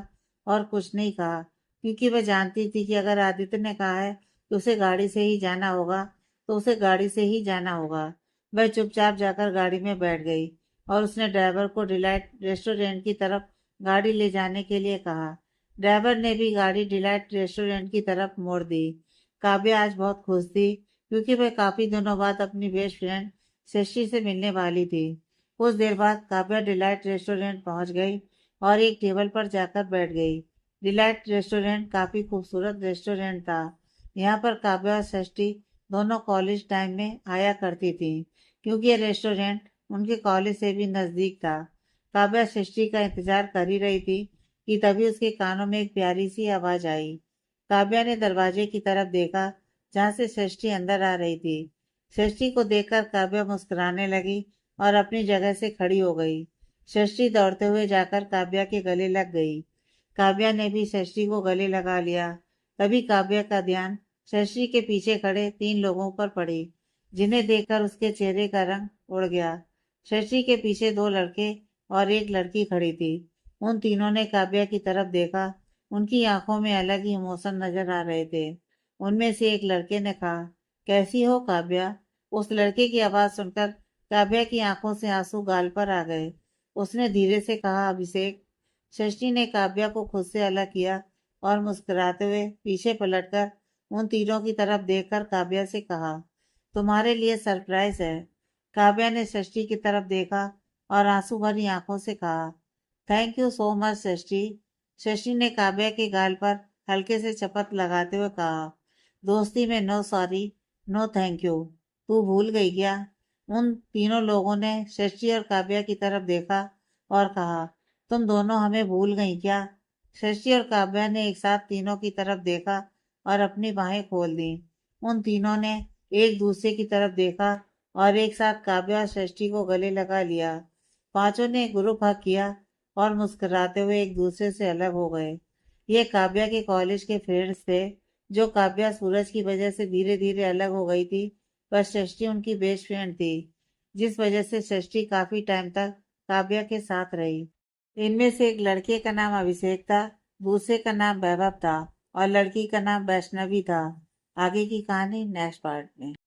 और कुछ नहीं कहा, क्योंकि वह जानती थी कि अगर आदित्य ने कहा है कि उसे गाड़ी से ही जाना होगा तो उसे गाड़ी से ही जाना होगा। वह चुपचाप जाकर गाड़ी में बैठ गई और उसने ड्राइवर को डिलाइट रेस्टोरेंट की तरफ गाड़ी ले जाने के लिए कहा। ड्राइवर ने भी गाड़ी डिलाइट रेस्टोरेंट की तरफ मोड़ दी। काव्या आज बहुत खुश थी, क्योंकि वह काफी दिनों बाद अपनी बेस्ट फ्रेंड शशि से मिलने वाली थी। कुछ देर बाद काव्या डिलाइट रेस्टोरेंट पहुंच गई और एक टेबल पर जाकर बैठ गई। डिलाइट रेस्टोरेंट काफी खूबसूरत रेस्टोरेंट था। यहाँ पर काव्या और षष्ठी दोनों कॉलेज टाइम में आया करती थी, क्योंकि यह रेस्टोरेंट उनके कॉलेज से भी नजदीक था। काव्या षष्ठी का इंतजार कर ही रही थी कि तभी उसके कानों में एक प्यारी सी आवाज आई। काव्या ने दरवाजे की तरफ देखा, जहाँ से षष्ठी अंदर आ रही थी। षष्ठी को देखकर काव्या मुस्कुराने लगी और अपनी जगह से खड़ी हो गई। षष्ठी दौड़ते हुए जाकर काव्या के गले लग गई। काव्या ने भी षष्ठी को गले लगा लिया। तभी काव्या का ध्यान षष्ठी के पीछे खड़े 3 लोगों पर पड़ी, जिन्हें देखकर उसके चेहरे का रंग उड़ गया। षष्ठी के पीछे 2 लड़के और एक लड़की खड़ी थी। उन तीनों ने काव्या की तरफ देखा। उनकी आंखों में अलग ही इमोशन नजर आ रहे थे। उनमें से एक लड़के ने कहा, कैसी हो काव्या? उस लड़के की आवाज सुनकर काव्या की आंखों से आंसू गाल पर आ गए। उसने धीरे से कहा, अभिषेक। षष्ठी ने काव्या को खुद से अलग किया और मुस्कुराते हुए पीछे पलटकर उन तीनों की तरफ देखकर काव्या से कहा, तुम्हारे लिए सरप्राइज है। काव्या ने षष्ठी की तरफ देखा और आंसू भरी आंखों से कहा, थैंक यू सो मच षष्ठी। षष्ठी ने काव्या के गाल पर हल्के से चपत लगाते हुए कहा, दोस्ती में no sorry, no thank you. तू भूल गई क्या? उन तीनों लोगों ने षष्ठी और काव्या की तरफ देखा और कहा, तुम दोनों हमें भूल गई क्या? षष्ठी और काव्या ने एक साथ तीनों की तरफ देखा और अपनी बाहें खोल दी। उन तीनों ने एक दूसरे की तरफ देखा और एक साथ काव्या और षष्ठी को गले लगा लिया। पांचों ने ग्रुप हग किया और मुस्कुराते हुए एक दूसरे से अलग हो गए। ये काव्या के कॉलेज के फ्रेंड्स थे, जो काव्या सूरज की वजह से धीरे धीरे अलग हो गई थी, पर षष्ठी उनकी बेस्ट फ्रेंड थी, जिस वजह से षष्ठी काफी टाइम तक काव्या के साथ रही। इनमें से एक लड़के का नाम अभिषेक था, दूसरे का नाम वैभव था और लड़की का नाम वैष्णवी था। आगे की कहानी नेक्स्ट पार्ट में।